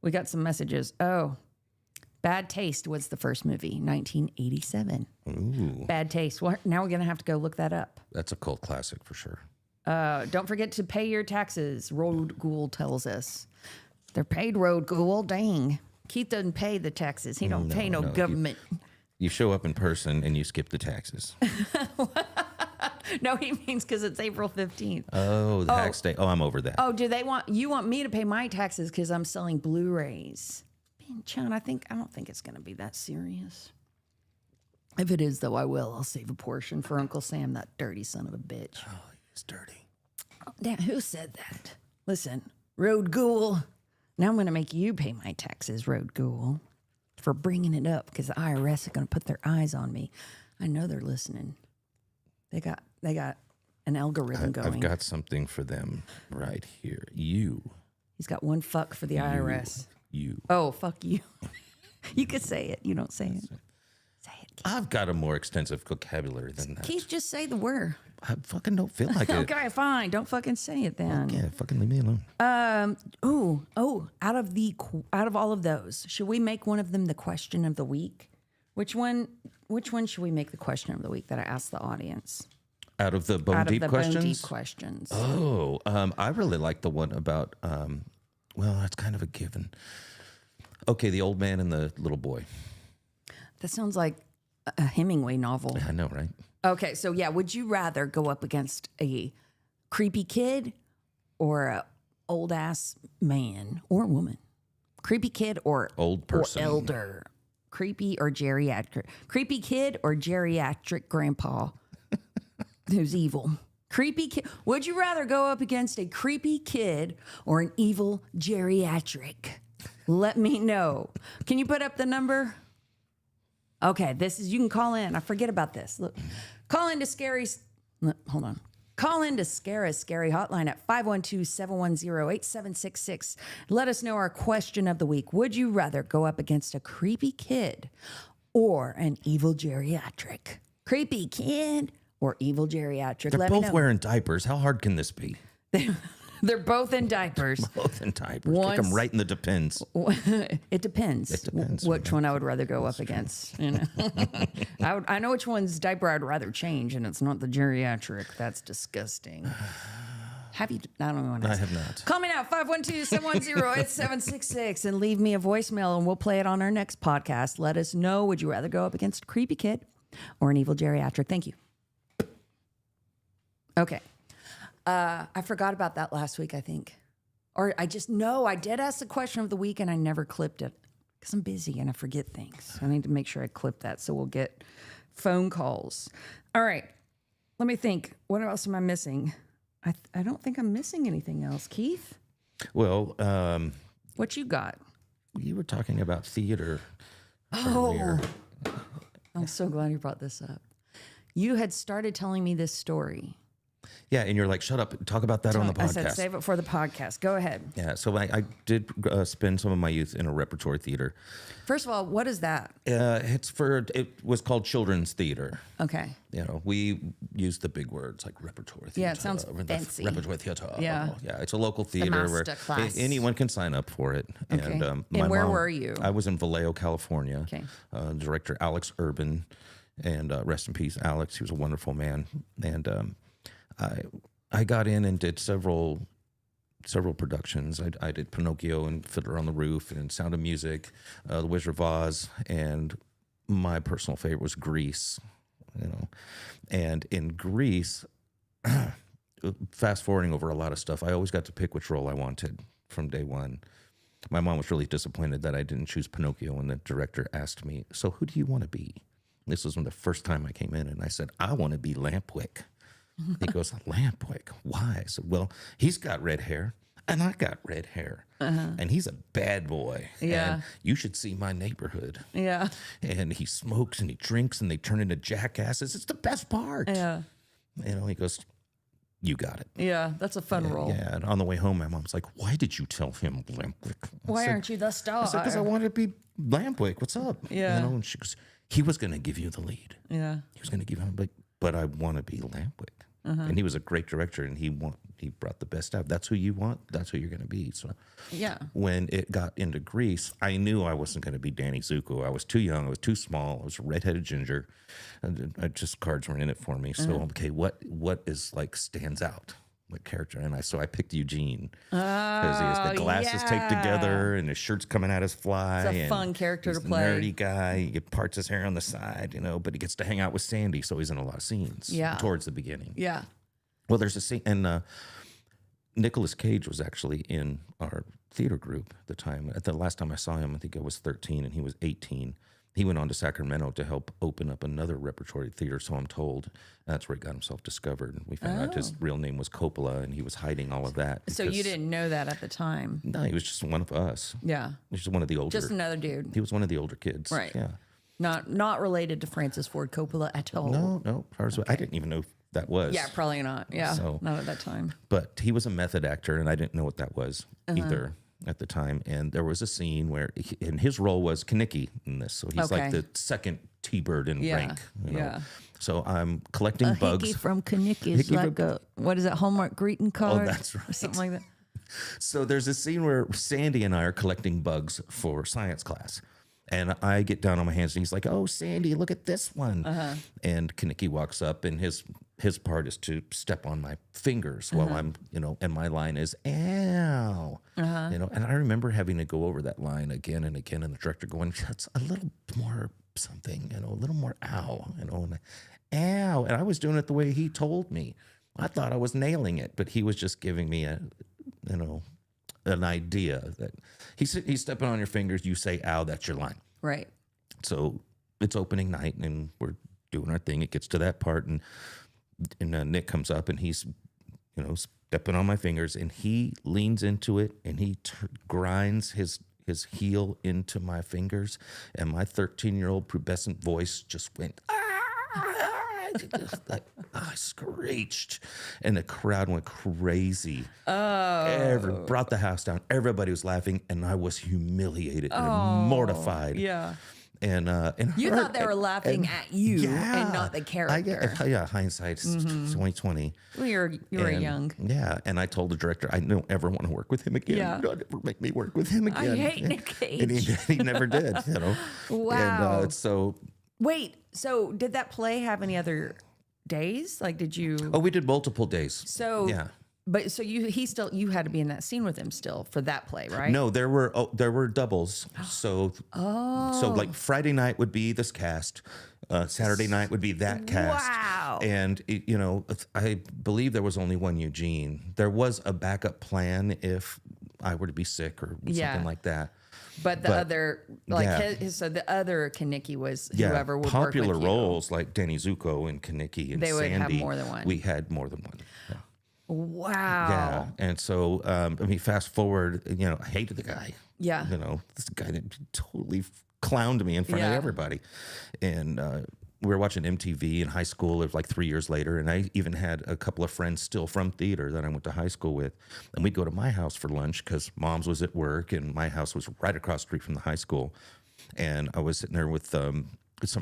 messages. Oh, Bad Taste was the first movie, 1987. Ooh. Bad Taste. Now we're gonna have to go look that up. That's a cult classic for sure. Don't forget to pay your taxes. Road Ghoul tells us they're paid. Road Ghoul, dang. Keith doesn't pay the taxes. He don't pay no government. You show up in person and you skip the taxes. No, he means because it's April 15th. Oh, the tax day. Oh, I'm over that. Oh, you want me to pay my taxes because I'm selling Blu-rays? Man, John, I don't think it's going to be that serious. If it is, though, I will. I'll save a portion for Uncle Sam, that dirty son of a bitch. Oh, he's dirty. Oh, damn, who said that? Listen, Road Ghoul. Now I'm going to make you pay my taxes, Road Ghoul, for bringing it up because the IRS are going to put their eyes on me. I know they're listening. They got an algorithm going. I've got something for them right here. You. He's got one fuck for the IRS. You. Oh, fuck you. You could say it. You don't say it. Say it, Keith. I've got a more extensive vocabulary than that. Keith, just say the word. I fucking don't feel like it. Okay, fine. Don't fucking say it then. Yeah, fucking leave me alone. Out of all of those, should we make one of them the question of the week? Which one should we make the question of the week that I asked the audience? Out of the bone deep questions? Bone deep questions. Oh, I really like the one about, well, that's kind of a given. Okay, the old man and the little boy. That sounds like a Hemingway novel. I know, right? Okay, so yeah, would you rather go up against a creepy kid or a old ass man or woman? Creepy kid or old person, or elder? Creepy or geriatric? Creepy kid or geriatric grandpa who's evil? Creepy kid. Would you rather go up against a creepy kid or an evil geriatric? Let me know. Can you put up the number? Okay, you can call in. I forget about this. Look, call into Scary's. Hold on. Call into Scarah's Scary Hotline at 512-710-8766. Let us know our question of the week. Would you rather go up against a creepy kid or an evil geriatric? Creepy kid or evil geriatric? They're both wearing diapers. How hard can this be? They're both in diapers. Both in diapers. Kick them right in the depends. It depends. It depends. Which one I would rather go up against. You know, I know which one's diaper I'd rather change, and it's not the geriatric. That's disgusting. Have you? I don't know. I have not. Call me now, 512-710-8766, and leave me a voicemail, and we'll play it on our next podcast. Let us know. Would you rather go up against a creepy kid or an evil geriatric? Thank you. Okay. I forgot about that last week, I think. Or I did ask the question of the week and I never clipped it because I'm busy and I forget things. I need to make sure I clip that so we'll get phone calls. All right. Let me think. What else am I missing? I don't think I'm missing anything else. Keith? Well, what you got? You were talking about theater. Oh, I'm so glad you brought this up. You had started telling me this story. Yeah, and you're like, shut up, talk about that on the podcast. I said, save it for the podcast. Go ahead. Yeah, so I did spend some of my youth in a repertory theater. First of all, what is that? It was called children's theater. Okay. You know, we use the big words like repertory theater. Yeah, it sounds fancy. Repertory theater. Yeah. Yeah, it's a local theater where anyone can sign up for it. Okay. And, where were you? I was in Vallejo, California. Okay. Director Alex Urban, and rest in peace, Alex. He was a wonderful man. And I got in and did several productions. I did Pinocchio and Fiddler on the Roof and Sound of Music, The Wizard of Oz, and my personal favorite was Grease. You know, and in Grease, fast forwarding over a lot of stuff, I always got to pick which role I wanted from day one. My mom was really disappointed that I didn't choose Pinocchio when the director asked me, "So who do you want to be?" This was when the first time I came in, and I said, "I want to be Lampwick." He goes, "Lampwick? Why?" I said, "Well, he's got red hair, and I got red hair, and he's a bad boy. Yeah. And you should see my neighborhood. Yeah. And he smokes and he drinks, and they turn into jackasses. It's the best part." Yeah. You know, he goes, "You got it." Yeah, that's a fun role. Yeah, and on the way home, my mom's like, "Why did you tell him Lampwick?" Why aren't you the star? I said, "Because I wanted to be Lampwick. What's up?" Yeah. You know, and she goes, "He was going to give you the lead. Yeah. He was going to give him, but I want to be Lampwick." And he was a great director, and he brought the best out. That's who you want. That's who you're going to be. So, yeah. When it got into Grease, I knew I wasn't going to be Danny Zuko. I was too young. I was too small. I was a redheaded ginger. And cards weren't in it for me. So, okay, what is like stands out? what character. And I picked Eugene because he has the glasses taped together and his shirt's coming out his fly. It's a fun character to play. Nerdy guy. He parts his hair on the side, but he gets to hang out with Sandy, so he's in a lot of scenes. Towards the beginning. Yeah. Well, there's a scene, and Nicolas Cage was actually in our theater group at the time. At the last time I saw him, I think I was 13 and he was 18. He went on to Sacramento to help open up another repertory theater, so I'm told. That's where he got himself discovered. We found out his real name was Coppola, and he was hiding all of that. So you didn't know that at the time? No, he was just one of us. Yeah. He was just one of the older. Just another dude. He was one of the older kids. Right. Yeah. Not related to Francis Ford Coppola at all. No. I didn't even know that was. Yeah, probably not. Yeah, so, not at that time. But he was a method actor, and I didn't know what that was either at the time. And there was a scene where, and his role was Kaneki in this. So he's like the second T-Bird in rank. Yeah. So I'm collecting bugs. Hickey from Kaneki is like what is it, Hallmark greeting card? Oh, that's right. Or something like that. So there's a scene where Sandy and I are collecting bugs for science class. And I get down on my hands and he's like, "Oh, Sandy, look at this one." And Kaneki walks up and his part is to step on my fingers while I'm, and my line is, "Ow." And I remember having to go over that line again and again, and the director going, "That's a little more something, a little more ow, and ow." And I was doing it the way he told me. I thought I was nailing it, but he was just giving me an idea that he's stepping on your fingers, you say ow, that's your line. Right. So it's opening night and we're doing our thing. It gets to that part and Nick comes up and he's stepping on my fingers and he leans into it and he grinds his heel into my fingers and my 13-year-old pubescent voice just went I screeched, and the crowd went crazy. Brought the house down. Everybody was laughing, and I was humiliated and mortified. Yeah. And you thought they were laughing at you and not the character. Hindsight's 2020. Well, you were young. Yeah, and I told the director I don't ever want to work with him again. Yeah. Don't ever make me work with him again. I hate Nick Cage. And he never did. Wow. And so. Wait, so did that play have any other days? Like, did you? Oh, we did multiple days. So yeah. But so you had to be in that scene with him still for that play, right? No, there were doubles. So like Friday night would be this cast, Saturday night would be that cast. Wow. And I believe there was only one Eugene. There was a backup plan if I were to be sick or something like that. But the other, so the other Kaneki was whoever would popular work with roles like Danny Zuko and Kaneki and they would Sandy. have more than one. We had more than one. Yeah. Wow. Yeah, and so fast forward. I hated the guy. Yeah. This guy that totally clowned me in front of everybody, and we were watching MTV in high school. It was like 3 years later, and I even had a couple of friends still from theater that I went to high school with, and we'd go to my house for lunch because Mom's was at work, and my house was right across the street from the high school, and I was sitting there with some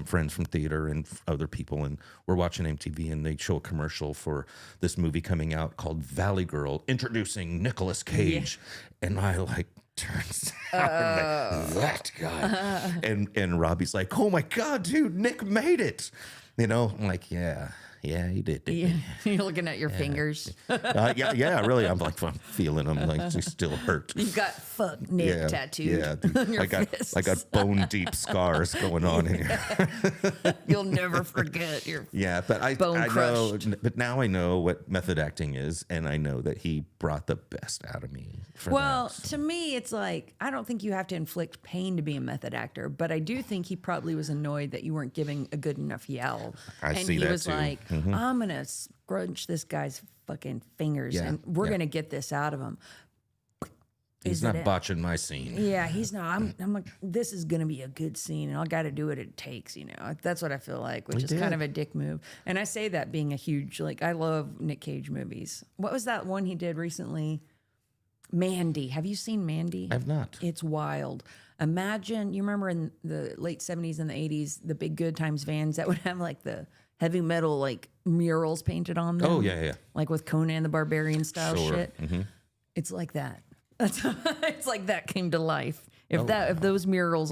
friends from theater and other people, and we're watching MTV, and they show a commercial for this movie coming out called Valley Girl, introducing Nicolas Cage, and I turns out that guy, and Robbie's like, "Oh my God, dude, Nick made it!" I'm like, yeah, he did. You're looking at your fingers. Really, I'm feeling them, like they still hurt. You've got "fuck Nick" tattooed. Yeah, on your I got bone deep scars going on in here. You'll never forget your but I know, crushed. but now I know what method acting is, and I know that he brought the best out of me. To me, it's like I don't think you have to inflict pain to be a method actor, but I do think he probably was annoyed that you weren't giving a good enough yell. And he was too. Like, I'm gonna scrunch this guy's fucking fingers, and we're gonna get this out of him. He's not botching my scene. Yeah, he's not. I'm like, this is gonna be a good scene, and I got to do what it takes. That's what I feel like, which is kind of a dick move. And I say that being a huge I love Nick Cage movies. What was that one he did recently? Mandy. Have you seen Mandy? I've not. It's wild. Imagine, you remember in the late 70s and the 80s, the big Good Times vans that would have the heavy metal murals painted on them. Oh, yeah. Like with Conan the Barbarian style shit. Mm-hmm. It's like that. It's like that came to life. If those murals,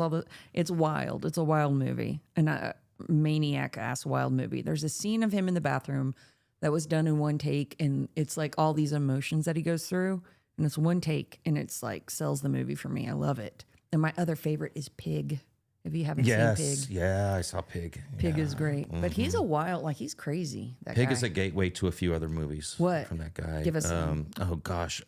it's wild. It's a wild movie. And a maniac ass wild movie. There's a scene of him in the bathroom that was done in one take, and it's like all these emotions that he goes through, and it's one take, and it's like sells the movie for me. I love it. And my other favorite is Pig. If you haven't seen Pig. Yeah, I saw Pig. Pig is great. But he's a wild, like he's crazy. That Pig guy. is a gateway to a few other movies. What? From that guy. Give us some. Oh gosh,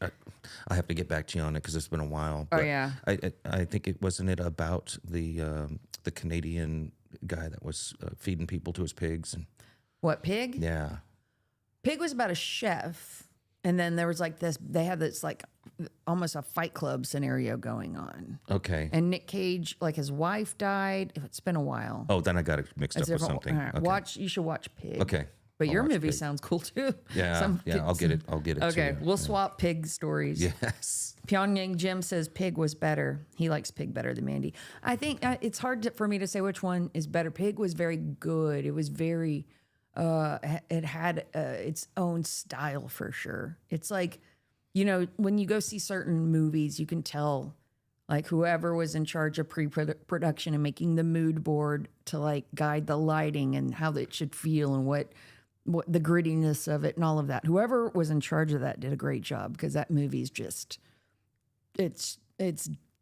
I have to get back to you on it because it's been a while. Oh But yeah. I think it wasn't it about the Canadian guy that was feeding people to his pigs and What, Pig? yeah. Pig was about a chef. And then there was like this, they had this like almost a Fight Club scenario going on. Okay. And Nick Cage, like his wife died. It's been a while. Oh, then I got it mixed up with something. All right. Okay. You should watch Pig. Okay. But I'll your watch movie Pig. sounds cool too. Yeah, I'll get it. I'll get it. Okay, to you. we'll swap Pig stories. Yes. Pyongyang Jim says Pig was better. He likes Pig better than Mandy. I think it's hard for me to say which one is better. Pig was very good. It was very, it had its own style for sure. It's like, you know, when you go see certain movies, you can tell like whoever was in charge of pre-production and making the mood board to like guide the lighting and how it should feel and what the grittiness of it and all of that. Whoever was in charge of that did a great job because that movie's just, it's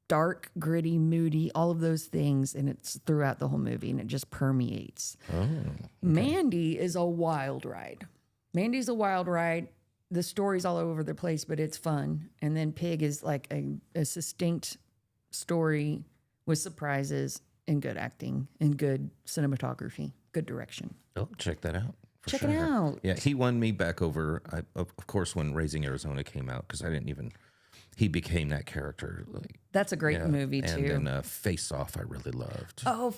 dark, gritty, moody, all of those things. And it's throughout the whole movie and it just permeates. Oh. Okay. Mandy is a wild ride. Mandy's a wild ride. The story's all over the place, but it's fun. And then Pig is like a succinct story with surprises and good acting and good cinematography, good direction. Oh, check that out. Check it out. Yeah, he won me back over, of course, when Raising Arizona came out, because he became that character. Like, That's a great movie, too. And then Face Off, I really loved. Oh,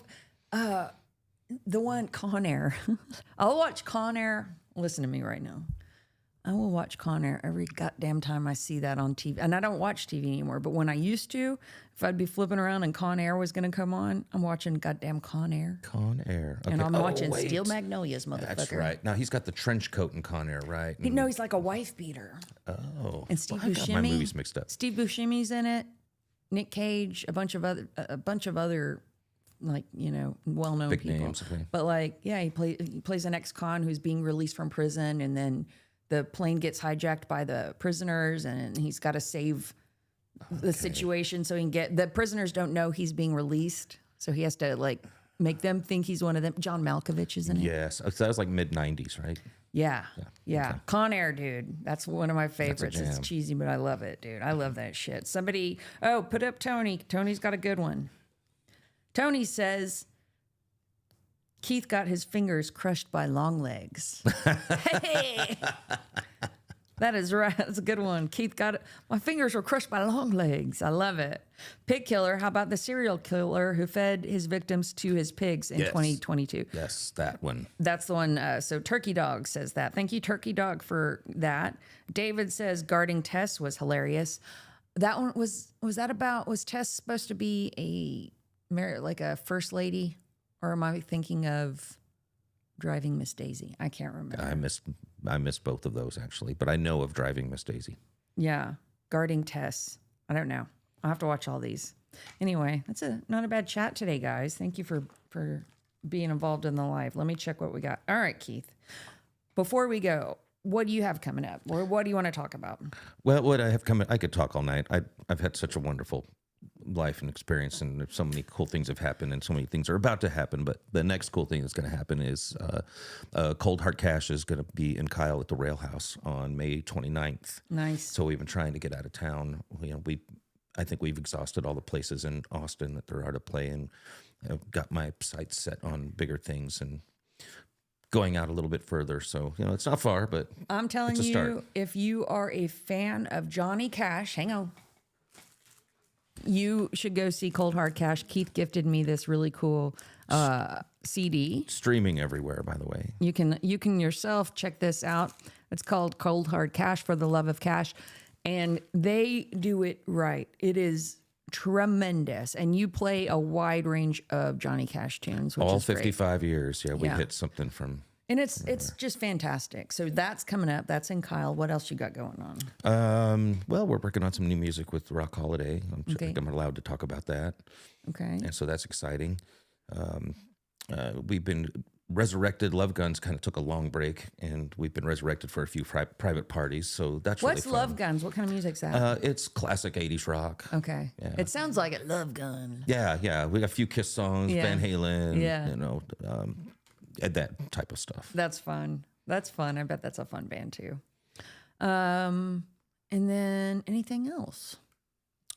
the one, Con Air. I'll watch Con Air. Listen to me right now. I will watch Con Air every goddamn time I see that on TV. And I don't watch TV anymore, but when I used to, if I'd be flipping around and Con Air was going to come on, I'm watching goddamn Con Air. Con Air. Okay. And I'm watching Steel Magnolias, motherfucker. That's right. Now, he's got the trench coat in Con Air, right? No, he's like a wife beater. Oh. And Steve I got my Buscemi. movies mixed up. Steve Buscemi's in it. Nick Cage, a bunch of other, like, you know, well-known Big people. names, okay. But like, yeah, he plays an ex-con who's being released from prison, and then the plane gets hijacked by the prisoners, and he's got to save the situation so he can get the prisoners don't know he's being released, so he has to like make them think he's one of them. John Malkovich is in it. Yes. So that was like mid-90s, right? Yeah. Okay. Con Air, dude. That's one of my favorites. It's cheesy, but I love it, dude. I love that shit. Somebody, put up Tony. Tony's got a good one. Tony says, Keith got his fingers crushed by long legs. Hey! That is right. That's a good one. Keith got it. My fingers were crushed by long legs. I love it. Pig killer. How about the serial killer who fed his victims to his pigs in 2022? Yes, that one. That's the one. So Turkey Dog says that. Thank you, Turkey Dog, for that. David says guarding Tess was hilarious. That one was Tess supposed to be like a first lady? Or am I thinking of Driving Miss Daisy? I can't remember. I missed both of those, actually. But I know of Driving Miss Daisy. Yeah. Guarding Tess. I don't know. I'll have to watch all these. Anyway, that's not a bad chat today, guys. Thank you for being involved in the live. Let me check what we got. All right, Keith. Before we go, what do you have coming up? Or what do you want to talk about? Well, what I have coming, I could talk all night. I've had such a wonderful life and experience, and so many cool things have happened, and so many things are about to happen. But the next cool thing that's going to happen is Cold Hard Cash is going to be in Kyle at the Rail House on May 29th. Nice. So we've been trying to get out of town. I think we've exhausted all the places in Austin that there are to play, and I've got my sights set on bigger things and going out a little bit further. So, it's not far, but I'm telling you, if you are a fan of Johnny Cash, hang on. You should go see Cold Hard Cash. Keith gifted me this really cool CD. Streaming everywhere, by the way. You can yourself check this out. It's called Cold Hard Cash, for the love of cash. And they do it right. It is tremendous. And you play a wide range of Johnny Cash tunes, which all is 55 great. years. Yeah, we hit something from... And it's just fantastic. So that's coming up. That's in Kyle. What else you got going on? Well, we're working on some new music with Rock Holiday. I think I'm allowed to talk about that. Okay. And so that's exciting. We've been Resurrected Love Guns kind of took a long break, and we've been resurrected for a few private parties. So that's What's really fun. Love Guns? What kind of music's that? It's classic 80s rock. Okay. Yeah. It sounds like a Love Gun. Yeah. We got a few Kiss songs, Van Halen, Yeah. And that type of stuff. That's fun. That's fun. I bet that's a fun band too. And then anything else?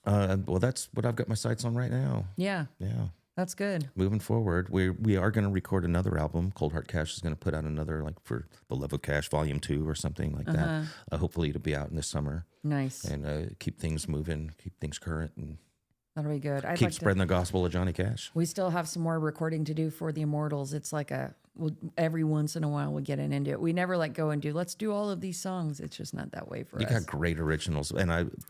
Well, that's what I've got my sights on right now. Yeah. Yeah. That's good. Moving forward, we are going to record another album. Cold Heart Cash is going to put out another, like for The Love of Cash Volume 2 or something like that. Hopefully it'll be out in the summer. Nice. And keep things moving, keep things current, and that'll be good. keep spreading the gospel of Johnny Cash. We still have some more recording to do for the Immortals. It's like every once in a while we get into it. We never go and let's do all of these songs. It's just not that way for us. You got great originals,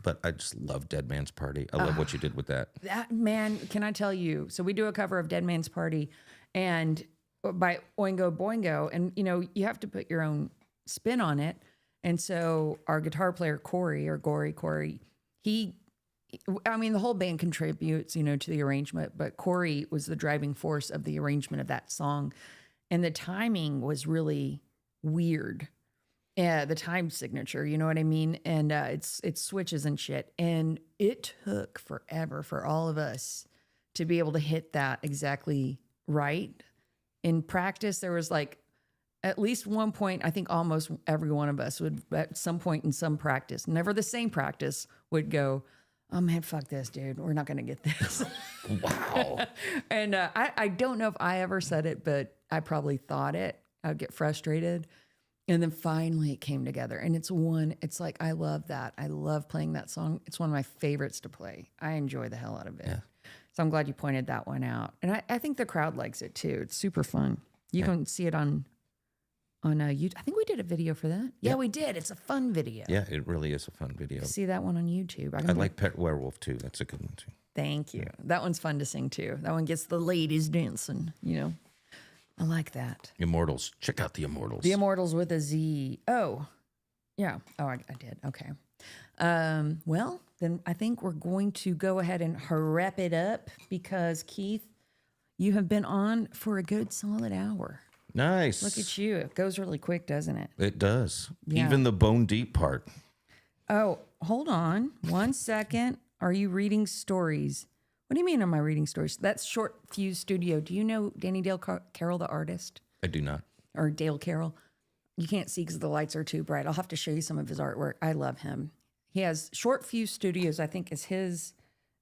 but I just love Dead Man's Party. I love what you did with that. That, man, can I tell you? So we do a cover of Dead Man's Party and by Oingo Boingo, and you have to put your own spin on it. And so our guitar player Corey, the whole band contributes, to the arrangement, but Corey was the driving force of the arrangement of that song. And the timing was really weird. The time signature, you know what I mean? And it's switches and shit. And it took forever for all of us to be able to hit that exactly right. In practice, there was at least one point, I think almost every one of us would at some point in some practice, never the same practice, would go, oh man, fuck this, dude. We're not going to get this. Wow. And I don't know if I ever said it, but I probably thought it. I would get frustrated. And then finally it came together. And it's like, I love that. I love playing that song. It's one of my favorites to play. I enjoy the hell out of it. Yeah. So I'm glad you pointed that one out. And I think the crowd likes it too. It's super fun. You can see it on YouTube. I think we did a video for that. Yeah, we did. It's a fun video. Yeah, it really is a fun video. See that one on YouTube. I like Pet Werewolf too. That's a good one too. Thank you. That one's fun to sing too. That one gets the ladies dancing, I like that. Immortals. Check out the Immortals. The Immortals with a Z. Oh, yeah. Oh, I did. Okay. Well, then I think we're going to go ahead and wrap it up because, Keith, you have been on for a good solid hour. Nice. Look at you. It goes really quick, doesn't it? It does. Yeah. Even the bone deep part. Oh, hold on 1 second. Are you reading stories? What do you mean am I reading stories? That's Short Fuse Studio. Do you know Danny Dale Carroll, the artist? I do not. Or Dale Carroll? You can't see because the lights are too bright. I'll have to show you some of his artwork. I love him. He has Short Fuse Studios, I think is his.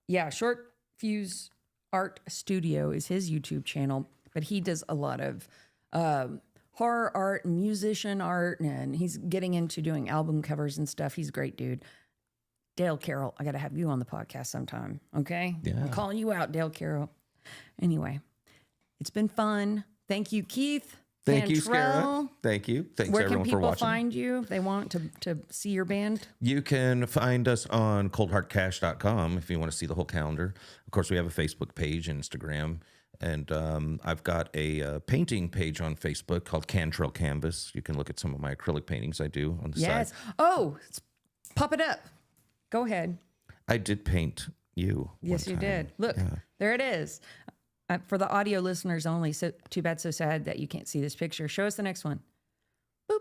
Yeah, Short Fuse Art Studio is his YouTube channel. But he does a lot of horror art, musician art, and he's getting into doing album covers and stuff. He's a great dude. Dale Carroll, I got to have you on the podcast sometime, okay? Yeah. I'm calling you out, Dale Carroll. Anyway, it's been fun. Thank you, Keith. Thank you, Cantrell. Scarah. Thank you. Thanks, Where everyone, can for people watching. find you if they want to see your band? You can find us on coldheartcash.com if you want to see the whole calendar. Of course, we have a Facebook page, Instagram, and I've got a painting page on Facebook called Cantrell Canvas. You can look at some of my acrylic paintings I do on the side. Yes. Oh, pop it up. Go ahead. I did paint you. Yes, you did. Look, there it is. For the audio listeners only, so too bad, so sad that you can't see this picture. Show us the next one. Boop.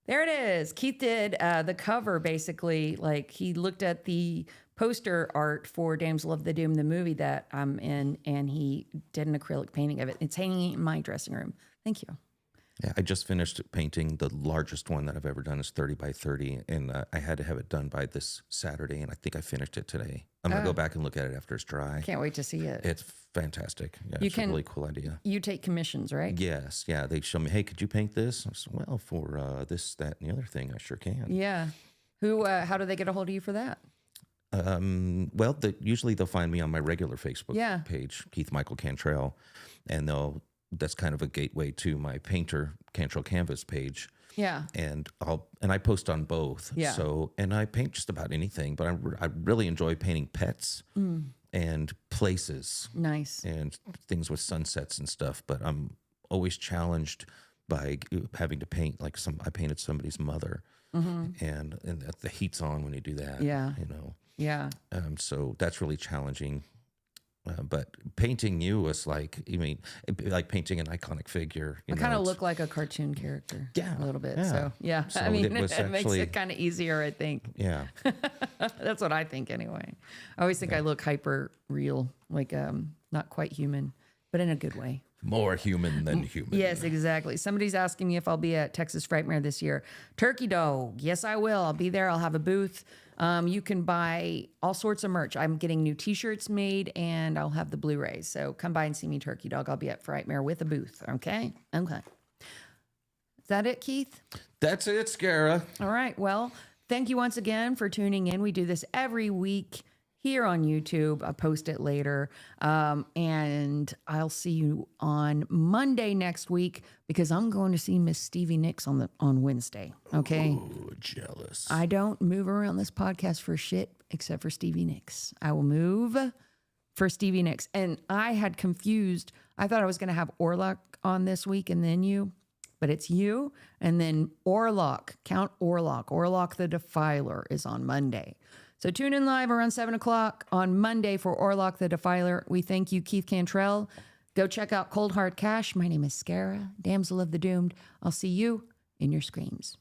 There it is. Keith did the cover, basically. Like, he looked at the poster art for Damsel of the Doom, the movie that I'm in, and he did an acrylic painting of it. It's hanging in my dressing room. Thank you. Yeah, I just finished painting. The largest one that I've ever done is 30 by 30, and I had to have it done by this Saturday, and I think I finished it today. I'm going to go back and look at it after it's dry. Can't wait to see it. It's fantastic. Yeah, it's a really cool idea. You take commissions, right? Yes. Yeah, they show me, hey, could you paint this? I said, well, for this, that, and the other thing, I sure can. Yeah. How do they get a hold of you for that? Well, usually they'll find me on my regular Facebook page, Keith Michael Cantrell, and that's kind of a gateway to my painter Cantrell Canvas page. Yeah. And I post on both. Yeah. So, and I paint just about anything, but I really enjoy painting pets and places. Nice. And things with sunsets and stuff. But I'm always challenged by having to paint, I painted somebody's mother, and the heat's on when you do that. Yeah. You know. Yeah. So that's really challenging. But painting you was like, it'd be like painting an iconic figure. I kind of look like a cartoon character. Yeah, a little bit. yeah. So yeah, So I mean, it was it makes actually- it kind of easier, I think. Yeah. That's what I think anyway. I always think I look hyper real, like not quite human, but in a good way. More human than human. Yes, exactly. Somebody's asking me if I'll be at Texas Frightmare this year. Turkey Dog. Yes, I will. I'll be there. I'll have a booth. You can buy all sorts of merch. I'm getting new T-shirts made, and I'll have the Blu-rays. So come by and see me, Turkey Dog. I'll be at Frightmare with a booth. Okay? Okay. Is that it, Keith? That's it, Scarah. All right. Well, thank you once again for tuning in. We do this every week here on YouTube. I'll post it later. And I'll see you on Monday next week because I'm going to see Miss Stevie Nicks on Wednesday. Okay. Ooh, jealous. I don't move around this podcast for shit except for Stevie Nicks. I will move for Stevie Nicks. And I had confused. I thought I was going to have Orlok on this week and then you, but it's you. And then Orlok, Count Orlok. Orlok the Defiler is on Monday. So tune in live around 7 o'clock on Monday for Orlok the Defiler. We thank you, Keith Cantrell. Go check out Cold Hard Cash. My name is Scarah, Damsel of the Doomed. I'll see you in your screams.